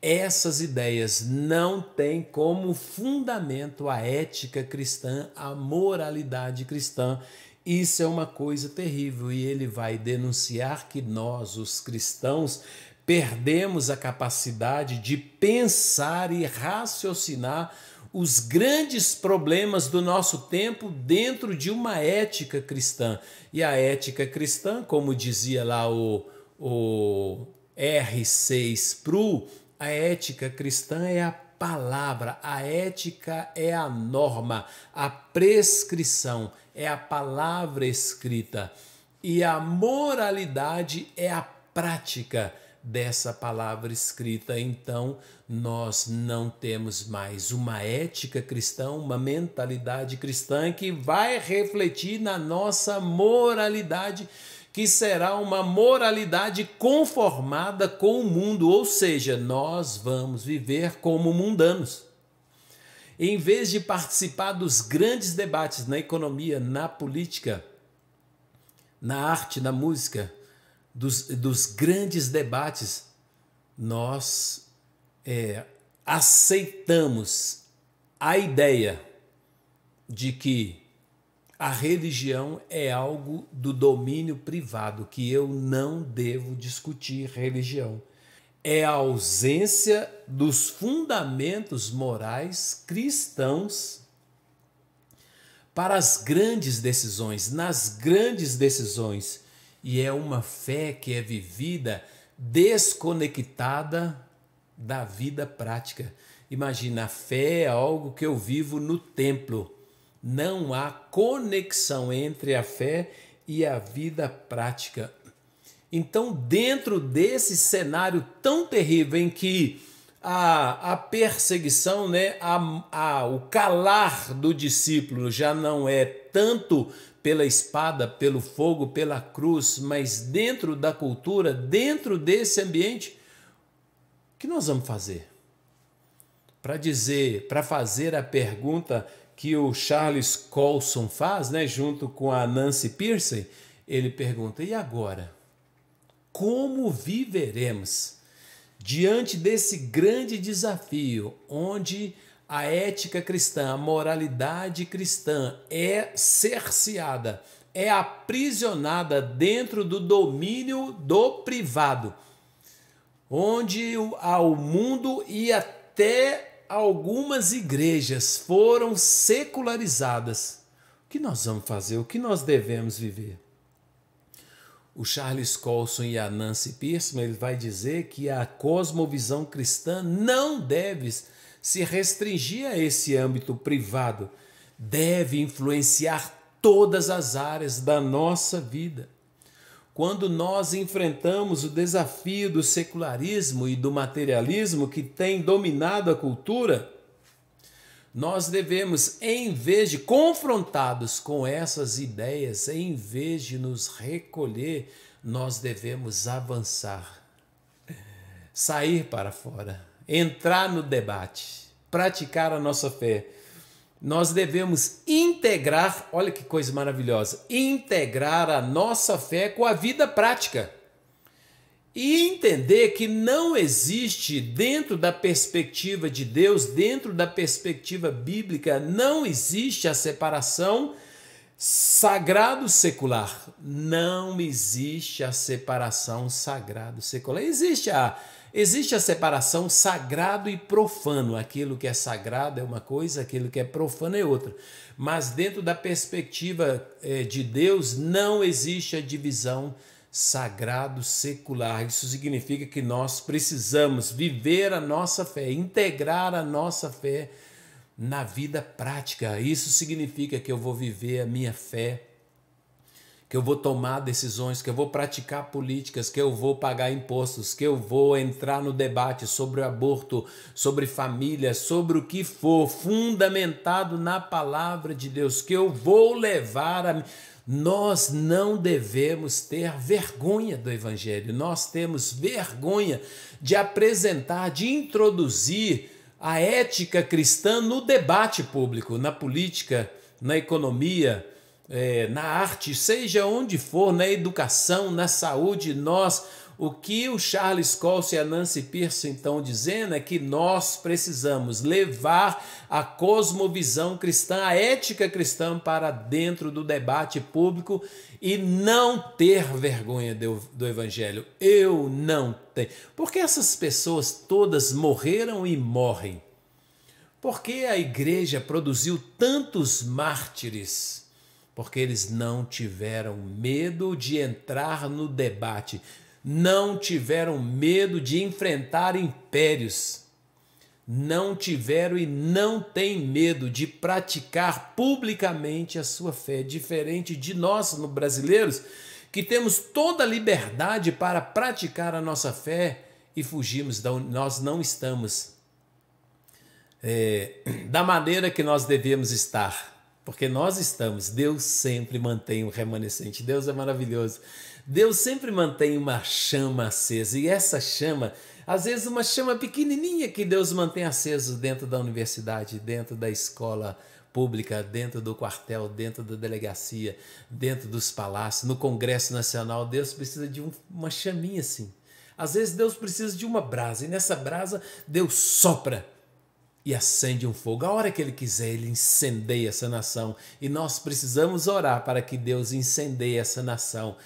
Essas ideias não têm como fundamento a ética cristã, a moralidade cristã. Isso é uma coisa terrível, e ele vai denunciar que nós, os cristãos, perdemos a capacidade de pensar e raciocinar os grandes problemas do nosso tempo dentro de uma ética cristã. E a ética cristã, como dizia lá o R6 Pru, a ética cristã é a palavra, a ética é a norma, a prescrição é a palavra escrita, e a moralidade é a prática dessa palavra escrita. Então, nós não temos mais uma ética cristã, uma mentalidade cristã que vai refletir na nossa moralidade, que será uma moralidade conformada com o mundo, ou seja, nós vamos viver como mundanos. Em vez de participar dos grandes debates na economia, na política, na arte, na música, dos grandes debates, nós aceitamos a ideia de que a religião é algo do domínio privado, que eu não devo discutir religião. É a ausência dos fundamentos morais cristãos para as grandes decisões, nas grandes decisões. E é uma fé que é vivida desconectada da vida prática. Imagina, a fé é algo que eu vivo no templo. Não há conexão entre a fé e a vida prática. Então, dentro desse cenário tão terrível em que a perseguição, o calar do discípulo já não é tanto pela espada, pelo fogo, pela cruz, mas dentro da cultura, dentro desse ambiente, o que nós vamos fazer? Para fazer a pergunta que o Charles Colson faz, junto com a Nancy Pearcey, ele pergunta: e agora? Como viveremos diante desse grande desafio, onde a ética cristã, a moralidade cristã é cerceada, é aprisionada dentro do domínio do privado, onde o mundo e até algumas igrejas foram secularizadas? O que nós vamos fazer? O que nós devemos viver? O Charles Colson e a Nancy Pearcey, ele vai dizer que a cosmovisão cristã não deve se restringir a esse âmbito privado, deve influenciar todas as áreas da nossa vida. Quando nós enfrentamos o desafio do secularismo e do materialismo que tem dominado a cultura, nós devemos, em vez de confrontados com essas ideias, em vez de nos recolher, nós devemos avançar, sair para fora, entrar no debate, praticar a nossa fé. Nós devemos integrar, olha que coisa maravilhosa, integrar a nossa fé com a vida prática. e entender que não existe, dentro da perspectiva de Deus, dentro da perspectiva bíblica, não existe a separação sagrado-secular. Não existe a separação sagrado-secular. Existe a separação sagrado e profano. Aquilo que é sagrado é uma coisa, aquilo que é profano é outra. Mas dentro da perspectiva de Deus, não existe a divisão sagrado-secular. Isso significa que nós precisamos viver a nossa fé, integrar a nossa fé na vida prática. Isso significa que eu vou viver a minha fé, que eu vou tomar decisões, que eu vou praticar políticas, que eu vou pagar impostos, que eu vou entrar no debate sobre o aborto, sobre família, sobre o que for, fundamentado na palavra de Deus, que eu vou levar a... Nós não devemos ter vergonha do Evangelho, nós temos vergonha de apresentar, de introduzir a ética cristã no debate público, na política, na economia, na arte, seja onde for, na educação, na saúde. O que o Charles Colson e a Nancy Pearson estão dizendo é que nós precisamos levar a cosmovisão cristã, a ética cristã para dentro do debate público e não ter vergonha do Evangelho. Eu não tenho. Porque essas pessoas todas morreram e morrem. Porque a igreja produziu tantos mártires? Porque eles não tiveram medo de entrar no debate, não tiveram medo de enfrentar impérios, não tiveram e não têm medo de praticar publicamente a sua fé, diferente de nós, brasileiros, que temos toda a liberdade para praticar a nossa fé e fugimos da onde nós não estamos da maneira que nós devemos estar. Porque nós estamos, Deus sempre mantém um remanescente, Deus é maravilhoso. Deus sempre mantém uma chama acesa, e essa chama, às vezes uma chama pequenininha que Deus mantém acesa dentro da universidade, dentro da escola pública, dentro do quartel, dentro da delegacia, dentro dos palácios, no Congresso Nacional. Deus precisa de uma chaminha assim. Às vezes Deus precisa de uma brasa, e nessa brasa Deus sopra e acende um fogo. A hora que Ele quiser, Ele incendeia essa nação. E nós precisamos orar para que Deus incendeie essa nação.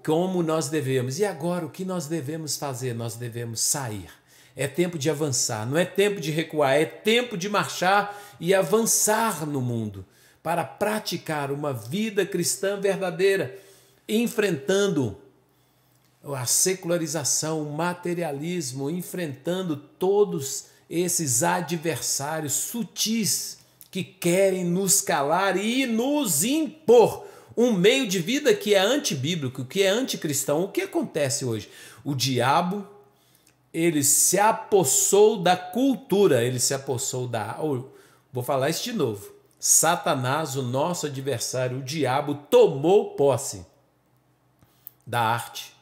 Como nós devemos. E agora, o que nós devemos fazer? Nós devemos sair. É tempo de avançar, não é tempo de recuar, é tempo de marchar e avançar no mundo para praticar uma vida cristã verdadeira, enfrentando a secularização, o materialismo, enfrentando todos esses adversários sutis que querem nos calar e nos impor um meio de vida que é antibíblico, que é anticristão. O que acontece hoje? O diabo, ele se apossou da cultura, ele se apossou da... Vou falar isso de novo. Satanás, o nosso adversário, o diabo, tomou posse da arte,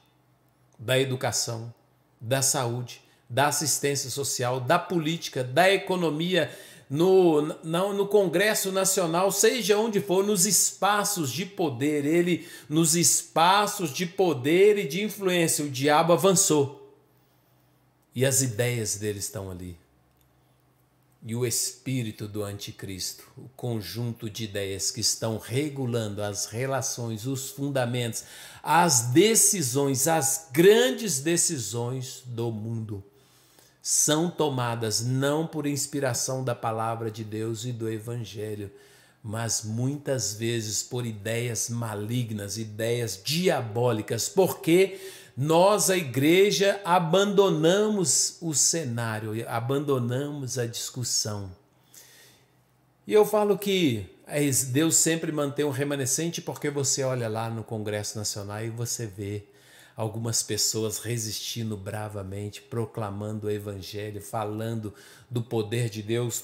da educação, da saúde, da assistência social, da política, da economia, no Congresso Nacional, seja onde for, nos espaços de poder, nos espaços de poder e de influência, o diabo avançou. E as ideias dele estão ali. E o espírito do anticristo, o conjunto de ideias que estão regulando as relações, os fundamentos, as decisões, as grandes decisões do mundo, são tomadas não por inspiração da palavra de Deus e do Evangelho, mas muitas vezes por ideias malignas, ideias diabólicas, porque nós, a igreja, abandonamos o cenário, abandonamos a discussão. E eu falo que Deus sempre mantém um remanescente, porque você olha lá no Congresso Nacional e você vê algumas pessoas resistindo bravamente, proclamando o Evangelho, falando do poder de Deus,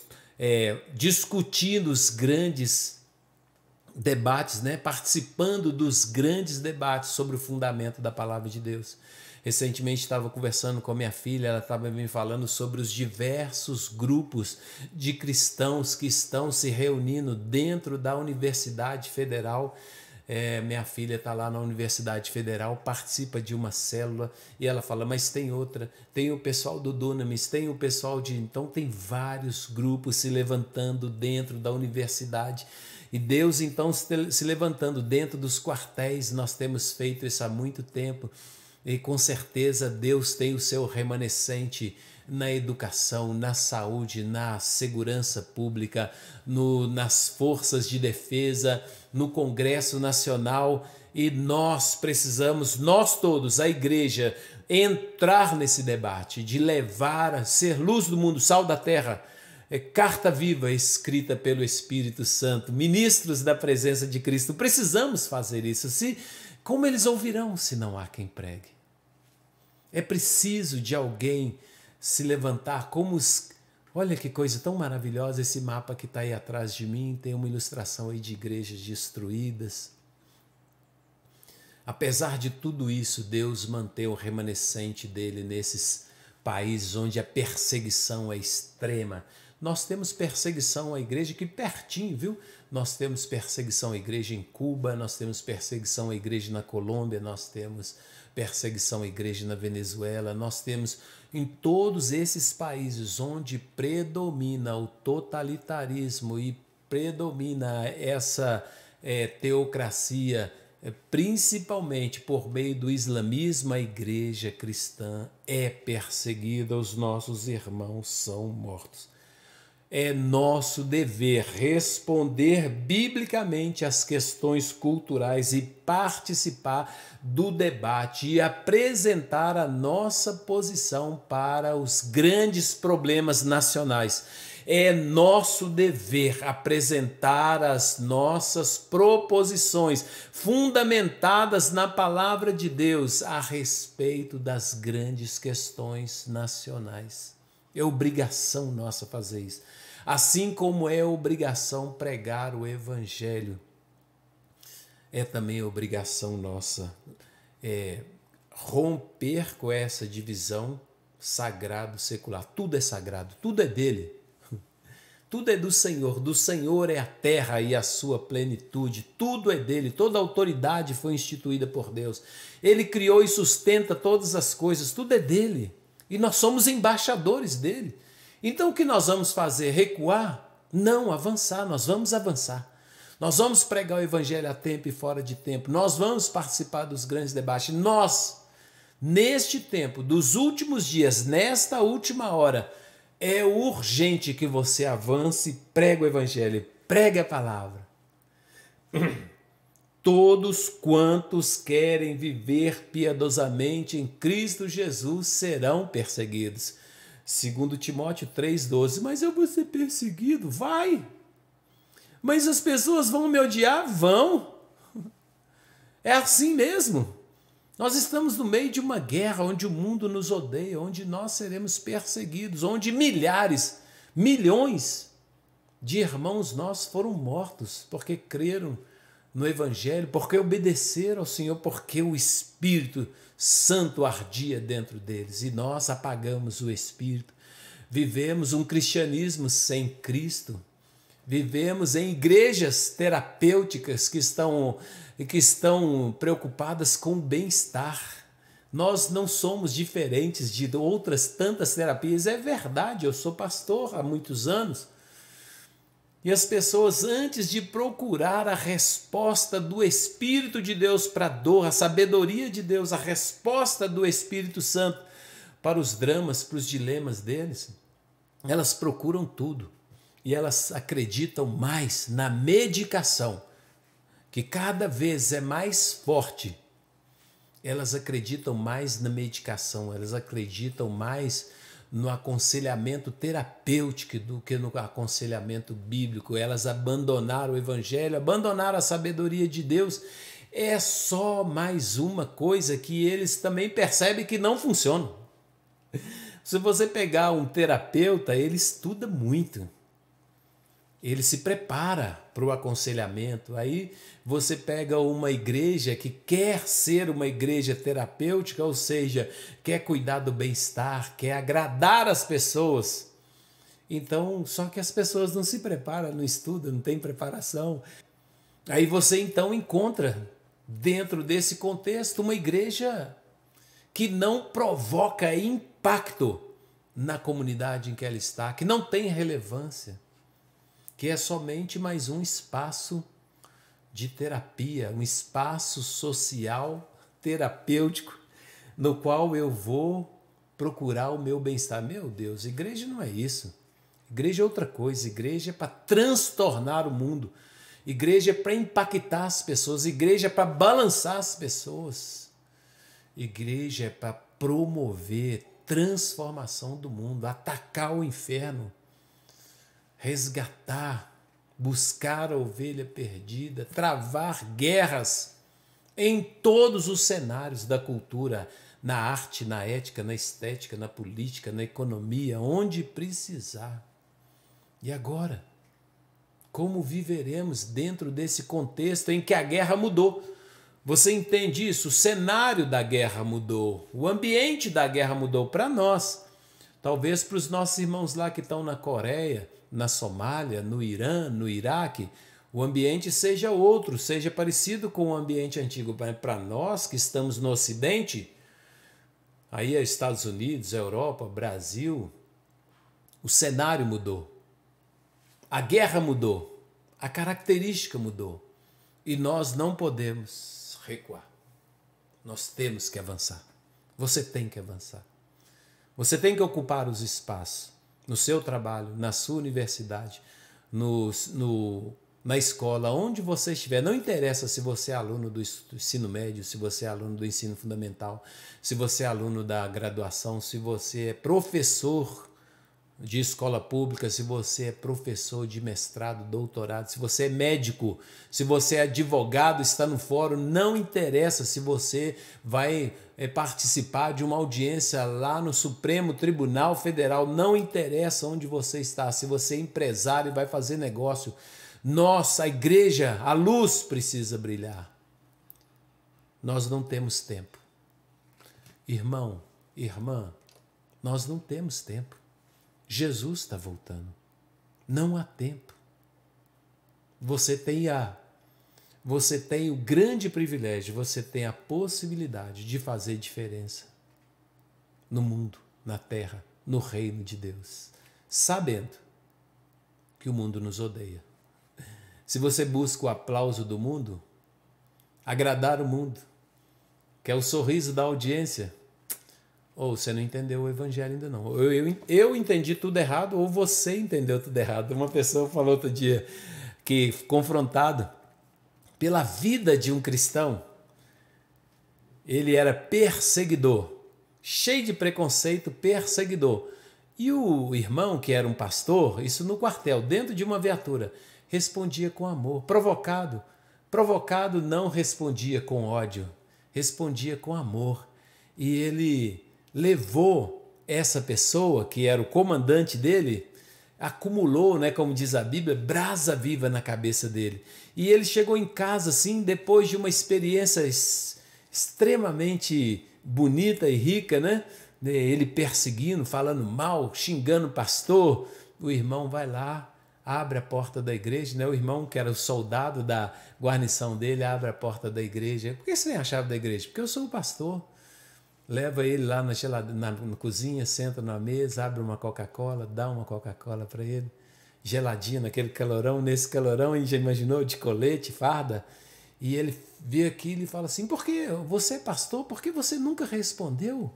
discutindo os grandes debates, participando dos grandes debates sobre o fundamento da palavra de Deus. Recentemente estava conversando com a minha filha, ela estava me falando sobre os diversos grupos de cristãos que estão se reunindo dentro da Universidade Federal Minha filha está lá na Universidade Federal, participa de uma célula, e ela fala, mas tem outra, tem o pessoal do Dunamis, tem o pessoal de... Então tem vários grupos se levantando dentro da universidade, e Deus então se levantando dentro dos quartéis. Nós temos feito isso há muito tempo, e com certeza Deus tem o seu remanescente na educação, na saúde, na segurança pública, nas forças de defesa, no Congresso Nacional, e nós precisamos, nós todos, a igreja, entrar nesse debate de levar a ser luz do mundo, sal da terra, carta viva escrita pelo Espírito Santo, ministros da presença de Cristo. Precisamos fazer isso. Como eles ouvirão se não há quem pregue? É preciso de alguém se levantar como os... Olha que coisa tão maravilhosa, esse mapa que está aí atrás de mim, tem uma ilustração aí de igrejas destruídas. Apesar de tudo isso, Deus mantém o remanescente dele nesses países onde a perseguição é extrema. Nós temos perseguição à igreja aqui pertinho, viu? Nós temos perseguição à igreja em Cuba, nós temos perseguição à igreja na Colômbia, nós temos perseguição à igreja na Venezuela, nós temos em todos esses países onde predomina o totalitarismo e predomina essa teocracia, principalmente por meio do islamismo, a igreja cristã é perseguida, os nossos irmãos são mortos. É nosso dever responder biblicamente às questões culturais e participar do debate e apresentar a nossa posição para os grandes problemas nacionais. É nosso dever apresentar as nossas proposições fundamentadas na palavra de Deus a respeito das grandes questões nacionais. É obrigação nossa fazer isso. Assim como é obrigação pregar o Evangelho, é também obrigação nossa romper com essa divisão sagrado-secular. Tudo é sagrado, tudo é dele. Tudo é do Senhor é a terra e a sua plenitude, tudo é dele, toda autoridade foi instituída por Deus. Ele criou e sustenta todas as coisas, tudo é dele. E nós somos embaixadores dele. Então o que nós vamos fazer? Recuar? Não, avançar, nós vamos avançar. Nós vamos pregar o evangelho a tempo e fora de tempo. Nós vamos participar dos grandes debates. Nós, neste tempo, dos últimos dias, nesta última hora, é urgente que você avance e pregue o evangelho, pregue a palavra. Todos quantos querem viver piedosamente em Cristo Jesus serão perseguidos. 2 Timóteo 3,12. Mas eu vou ser perseguido? Vai! Mas as pessoas vão me odiar? Vão! É assim mesmo. Nós estamos no meio de uma guerra onde o mundo nos odeia, onde nós seremos perseguidos, onde milhares, milhões de irmãos nossos foram mortos porque creram no Evangelho, porque obedeceram ao Senhor, porque o Espírito Santo ardia dentro deles e nós apagamos o Espírito. Vivemos um cristianismo sem Cristo, vivemos em igrejas terapêuticas que estão preocupadas com o bem-estar. Nós não somos diferentes de outras tantas terapias. É verdade, eu sou pastor há muitos anos. E as pessoas, antes de procurar a resposta do Espírito de Deus para a dor, a sabedoria de Deus, a resposta do Espírito Santo para os dramas, para os dilemas deles, elas procuram tudo. E elas acreditam mais na medicação, que cada vez é mais forte. Elas acreditam mais na medicação, elas acreditam mais no aconselhamento terapêutico do que no aconselhamento bíblico. Elas abandonaram o Evangelho, abandonaram a sabedoria de Deus. É só mais uma coisa que eles também percebem que não funciona. Se você pegar um terapeuta, ele estuda muito. Ele se prepara para o aconselhamento. Aí você pega uma igreja que quer ser uma igreja terapêutica, ou seja, quer cuidar do bem-estar, quer agradar as pessoas. Então, só que as pessoas não se preparam, não estudam, não têm preparação. Aí você então encontra, dentro desse contexto, uma igreja que não provoca impacto na comunidade em que ela está, que não tem relevância, que é somente mais um espaço de terapia, um espaço social terapêutico no qual eu vou procurar o meu bem-estar. Meu Deus, igreja não é isso. Igreja é outra coisa. Igreja é para transtornar o mundo. Igreja é para impactar as pessoas. Igreja é para balançar as pessoas. Igreja é para promover transformação do mundo, atacar o inferno, resgatar, buscar a ovelha perdida, travar guerras em todos os cenários da cultura, na arte, na ética, na estética, na política, na economia, onde precisar. E agora? Como viveremos dentro desse contexto em que a guerra mudou? Você entende isso? O cenário da guerra mudou, o ambiente da guerra mudou para nós. Talvez para os nossos irmãos lá que estão na Coreia, na Somália, no Irã, no Iraque, o ambiente seja outro, seja parecido com o ambiente antigo. Para nós que estamos no Ocidente, aí é Estados Unidos, Europa, Brasil, o cenário mudou. A guerra mudou, a característica mudou. E nós não podemos recuar. Nós temos que avançar. Você tem que avançar. Você tem que ocupar os espaços no seu trabalho, na sua universidade, na escola, onde você estiver. Não interessa se você é aluno do ensino médio, se você é aluno do ensino fundamental, se você é aluno da graduação, se você é professor de escola pública, se você é professor de mestrado, doutorado, se você é médico, se você é advogado, está no fórum, não interessa se você vai participar de uma audiência lá no Supremo Tribunal Federal, não interessa onde você está, se você é empresário e vai fazer negócio. Nossa, a igreja, a luz precisa brilhar. Nós não temos tempo. Irmão, irmã, nós não temos tempo. Jesus está voltando. Não há tempo. Você tem o grande privilégio, você tem a possibilidade de fazer diferença no mundo, na terra, no reino de Deus, sabendo que o mundo nos odeia. Se você busca o aplauso do mundo, agradar o mundo, quer o sorriso da audiência, ou você não entendeu o evangelho ainda não. Eu entendi tudo errado, ou você entendeu tudo errado. Uma pessoa falou outro dia que, confrontado pela vida de um cristão, ele era perseguidor, cheio de preconceito, perseguidor. E o irmão, que era um pastor, isso no quartel, dentro de uma viatura, respondia com amor. Provocado não respondia com ódio, respondia com amor. E ele levou essa pessoa, que era o comandante dele, acumulou, né, como diz a Bíblia, brasa viva na cabeça dele. E ele chegou em casa, assim, depois de uma experiência extremamente bonita e rica, né? Ele perseguindo, falando mal, xingando o pastor. O irmão vai lá, abre a porta da igreja, né? O irmão, que era o soldado da guarnição dele, abre a porta da igreja. Por que você tem a chave da igreja? Porque eu sou o pastor. Leva ele lá na cozinha, senta na mesa, abre uma Coca-Cola, dá uma Coca-Cola para ele, geladinha, naquele calorão, nesse calorão, ele já imaginou, de colete, farda, e ele vê aquilo e fala assim, por que você é pastor, por que você nunca respondeu?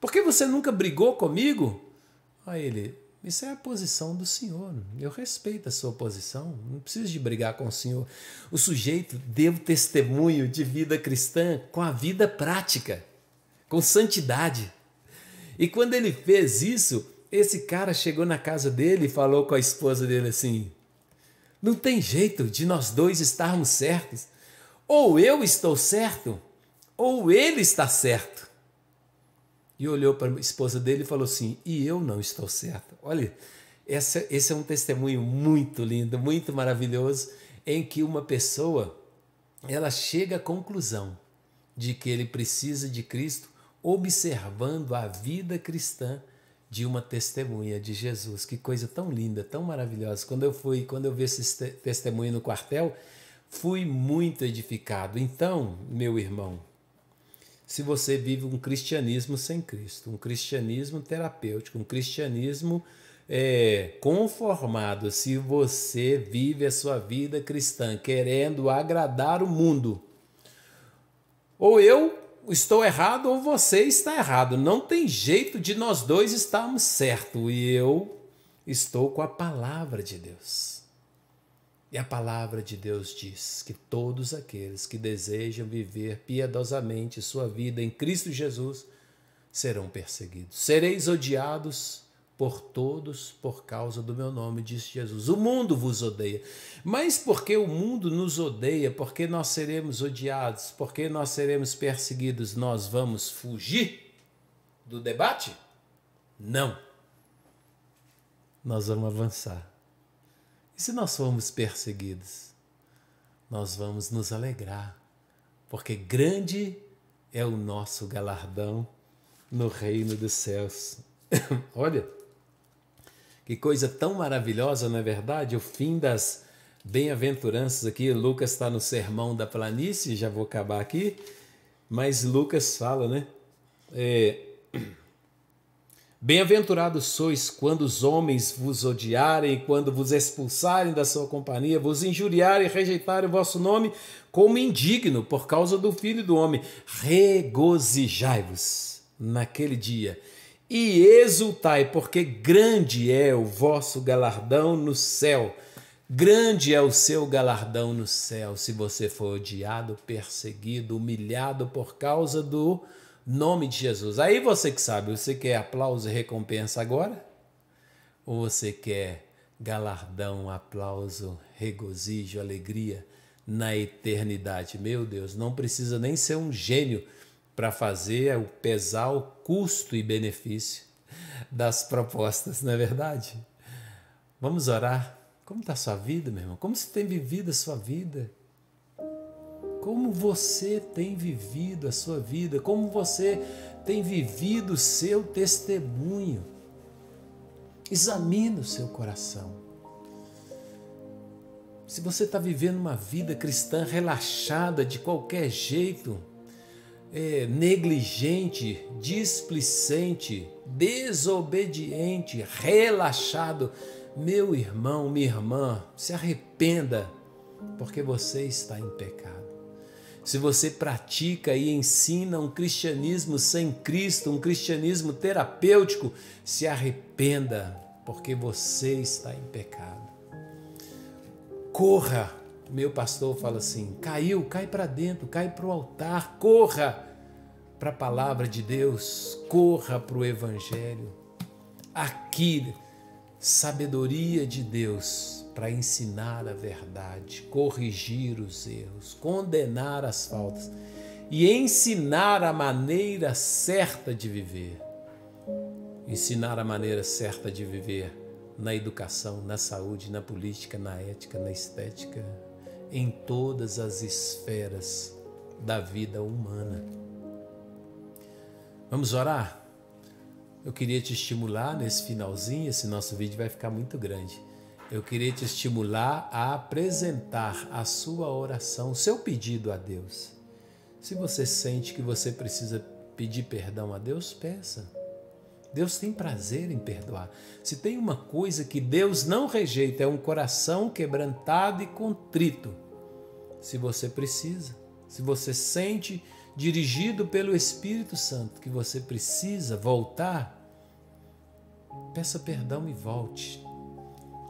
Por que você nunca brigou comigo? Aí ele, isso é a posição do senhor, eu respeito a sua posição, não preciso de brigar com o senhor. O sujeito deu testemunho de vida cristã com a vida prática, com santidade. E quando ele fez isso, esse cara chegou na casa dele e falou com a esposa dele assim, não tem jeito de nós dois estarmos certos. Ou eu estou certo, ou ele está certo. E olhou para a esposa dele e falou assim, e eu não estou certo. Olha, esse é um testemunho muito lindo, muito maravilhoso, em que uma pessoa, ela chega à conclusão de que ele precisa de Cristo, observando a vida cristã de uma testemunha de Jesus. Que coisa tão linda, tão maravilhosa. Quando eu vi esse testemunho no quartel, fui muito edificado. Então, meu irmão, se você vive um cristianismo sem Cristo, um cristianismo terapêutico, um cristianismo conformado, se você vive a sua vida cristã querendo agradar o mundo, ou eu estou errado ou você está errado. Não tem jeito de nós dois estarmos certos. E eu estou com a palavra de Deus. E a palavra de Deus diz que todos aqueles que desejam viver piedosamente sua vida em Cristo Jesus serão perseguidos. Sereis odiados por todos por causa do meu nome, disse Jesus. O mundo vos odeia. Mas porque o mundo nos odeia, porque nós seremos odiados, porque nós seremos perseguidos, nós vamos fugir do debate? Não. Nós vamos avançar. E se nós formos perseguidos, nós vamos nos alegrar, porque grande é o nosso galardão no reino dos céus. Olha, que coisa tão maravilhosa, não é verdade? O fim das bem-aventuranças aqui. Lucas está no Sermão da Planície, já vou acabar aqui, mas Lucas fala, né? Bem-aventurados sois quando os homens vos odiarem, quando vos expulsarem da sua companhia, vos injuriarem e rejeitarem o vosso nome como indigno por causa do Filho do Homem. Regozijai-vos naquele dia e exultai, porque grande é o vosso galardão no céu. Grande é o seu galardão no céu se você for odiado, perseguido, humilhado por causa do nome de Jesus. Aí você que sabe, você quer aplauso e recompensa agora? Ou você quer galardão, aplauso, regozijo, alegria na eternidade? Meu Deus, não precisa nem ser um gênio para fazer pesar o custo e benefício das propostas, não é verdade? Vamos orar. Como está a sua vida, meu irmão? Como você tem vivido a sua vida? Como você tem vivido a sua vida? Como você tem vivido o seu testemunho? Examine o seu coração. Se você está vivendo uma vida cristã relaxada de qualquer jeito, negligente, displicente, desobediente, relaxado, meu irmão, minha irmã, se arrependa, porque você está em pecado. Se você pratica e ensina um cristianismo sem Cristo, um cristianismo terapêutico, se arrependa, porque você está em pecado. Corra, meu pastor fala assim, cai para dentro, cai para o altar, corra para a palavra de Deus, corra para o Evangelho. Aqui, sabedoria de Deus para ensinar a verdade, corrigir os erros, condenar as faltas e ensinar a maneira certa de viver. Ensinar a maneira certa de viver na educação, na saúde, na política, na ética, na estética, em todas as esferas da vida humana. Vamos orar? Eu queria te estimular nesse finalzinho, esse nosso vídeo vai ficar muito grande. Eu queria te estimular a apresentar a sua oração, o seu pedido a Deus. Se você sente que você precisa pedir perdão a Deus, peça. Deus tem prazer em perdoar. Se tem uma coisa que Deus não rejeita, é um coração quebrantado e contrito. Se você precisa, se você sente dirigido pelo Espírito Santo que você precisa voltar, peça perdão e volte.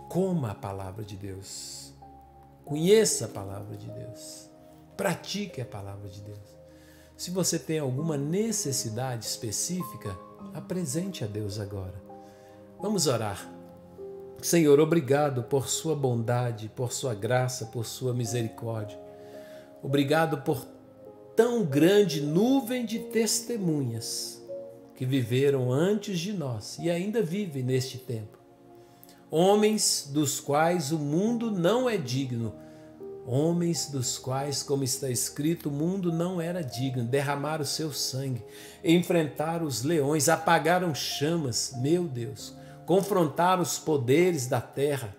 Coma a palavra de Deus. Conheça a palavra de Deus. Pratique a palavra de Deus. Se você tem alguma necessidade específica, apresente a Deus agora. Vamos orar. Senhor, obrigado por sua bondade, por sua graça, por sua misericórdia. Obrigado por tão grande nuvem de testemunhas que viveram antes de nós e ainda vivem neste tempo. Homens dos quais o mundo não é digno, homens dos quais, como está escrito, o mundo não era digno, derramaram o seu sangue, enfrentaram os leões, apagaram chamas, meu Deus, confrontaram os poderes da terra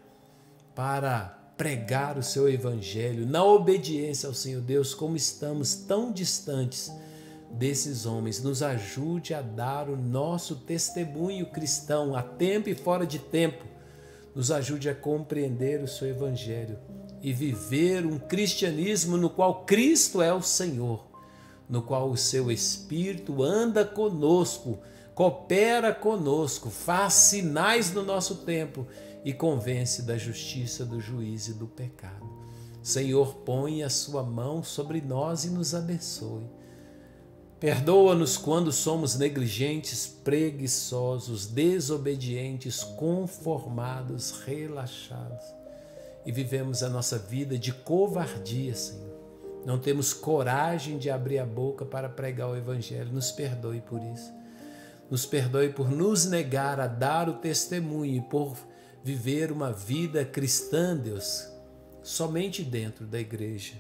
para pregar o seu evangelho, na obediência ao Senhor Deus, como estamos tão distantes desses homens. Nos ajude a dar o nosso testemunho cristão, a tempo e fora de tempo. Nos ajude a compreender o seu evangelho e viver um cristianismo no qual Cristo é o Senhor, no qual o seu Espírito anda conosco, coopera conosco, faz sinais no nosso tempo e convence da justiça, do juízo e do pecado. Senhor, põe a sua mão sobre nós e nos abençoe. Perdoa-nos quando somos negligentes, preguiçosos, desobedientes, conformados, relaxados e vivemos a nossa vida de covardia, Senhor. Não temos coragem de abrir a boca para pregar o Evangelho. Nos perdoe por isso. Nos perdoe por nos negar a dar o testemunho e por viver uma vida cristã, Deus, somente dentro da igreja.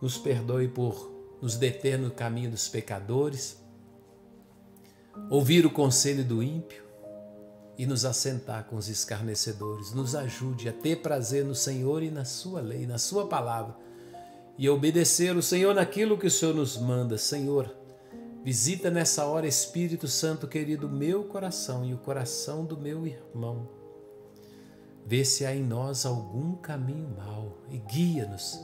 Nos perdoe por nos deter no caminho dos pecadores, ouvir o conselho do ímpio e nos assentar com os escarnecedores. Nos ajude a ter prazer no Senhor e na sua lei, na sua palavra, e obedecer o Senhor naquilo que o Senhor nos manda. Senhor, visita nessa hora, Espírito Santo querido, meu coração e o coração do meu irmão. Vê se há em nós algum caminho mau e guia-nos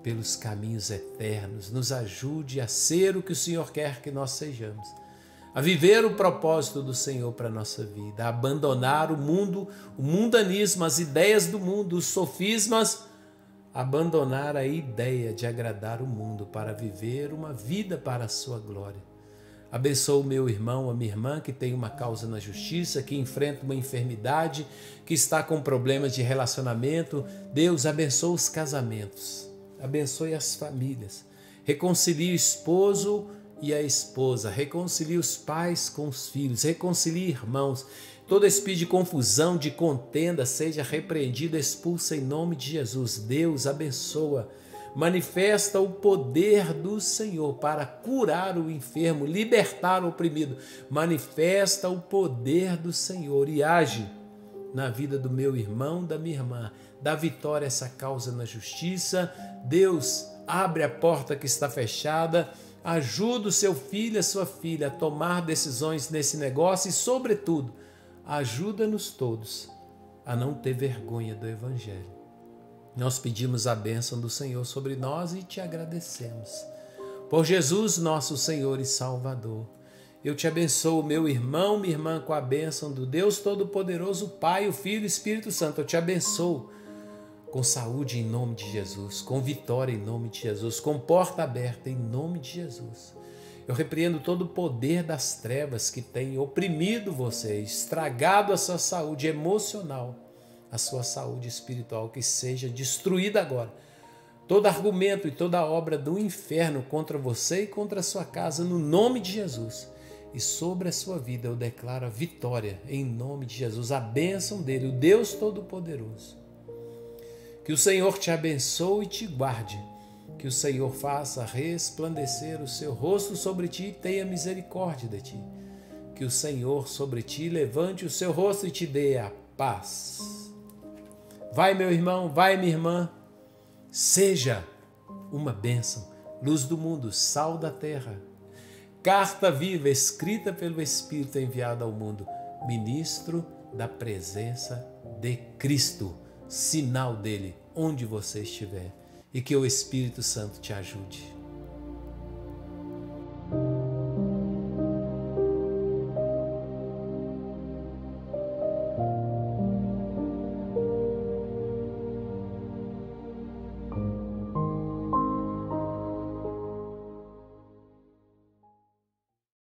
pelos caminhos eternos. Nos ajude a ser o que o Senhor quer que nós sejamos, a viver o propósito do Senhor para a nossa vida, a abandonar o mundo, o mundanismo, as ideias do mundo, os sofismas, abandonar a ideia de agradar o mundo para viver uma vida para a sua glória. Abençoa o meu irmão, a minha irmã que tem uma causa na justiça, que enfrenta uma enfermidade, que está com problemas de relacionamento. Deus, abençoa os casamentos, abençoe as famílias, reconcilie o esposo e a esposa, reconcilie os pais com os filhos, reconcilie irmãos. Todo espírito de confusão, de contenda, seja repreendido, expulsa em nome de Jesus. Deus, abençoa, manifesta o poder do Senhor para curar o enfermo, libertar o oprimido. Manifesta o poder do Senhor e age na vida do meu irmão, da minha irmã. Dá vitória a essa causa na justiça. Deus, abre a porta que está fechada. Ajuda o seu filho, a sua filha a tomar decisões nesse negócio e, sobretudo, ajuda-nos todos a não ter vergonha do Evangelho. Nós pedimos a bênção do Senhor sobre nós e te agradecemos. Por Jesus, nosso Senhor e Salvador, eu te abençoo, meu irmão, minha irmã, com a bênção do Deus Todo-Poderoso, Pai, o Filho e o Espírito Santo. Eu te abençoo com saúde em nome de Jesus, com vitória em nome de Jesus, com porta aberta em nome de Jesus. Eu repreendo todo o poder das trevas que tem oprimido você, estragado a sua saúde emocional, a sua saúde espiritual, que seja destruída agora. Todo argumento e toda obra do inferno contra você e contra a sua casa, no nome de Jesus. E sobre a sua vida eu declaro a vitória em nome de Jesus, a bênção dele, o Deus Todo-Poderoso. Que o Senhor te abençoe e te guarde. Que o Senhor faça resplandecer o seu rosto sobre ti e tenha misericórdia de ti. Que o Senhor sobre ti levante o seu rosto e te dê a paz. Vai, meu irmão, vai, minha irmã. Seja uma bênção, luz do mundo, sal da terra. Carta viva, escrita pelo Espírito enviada ao mundo. Ministro da presença de Cristo. Sinal dele, onde você estiver. E que o Espírito Santo te ajude.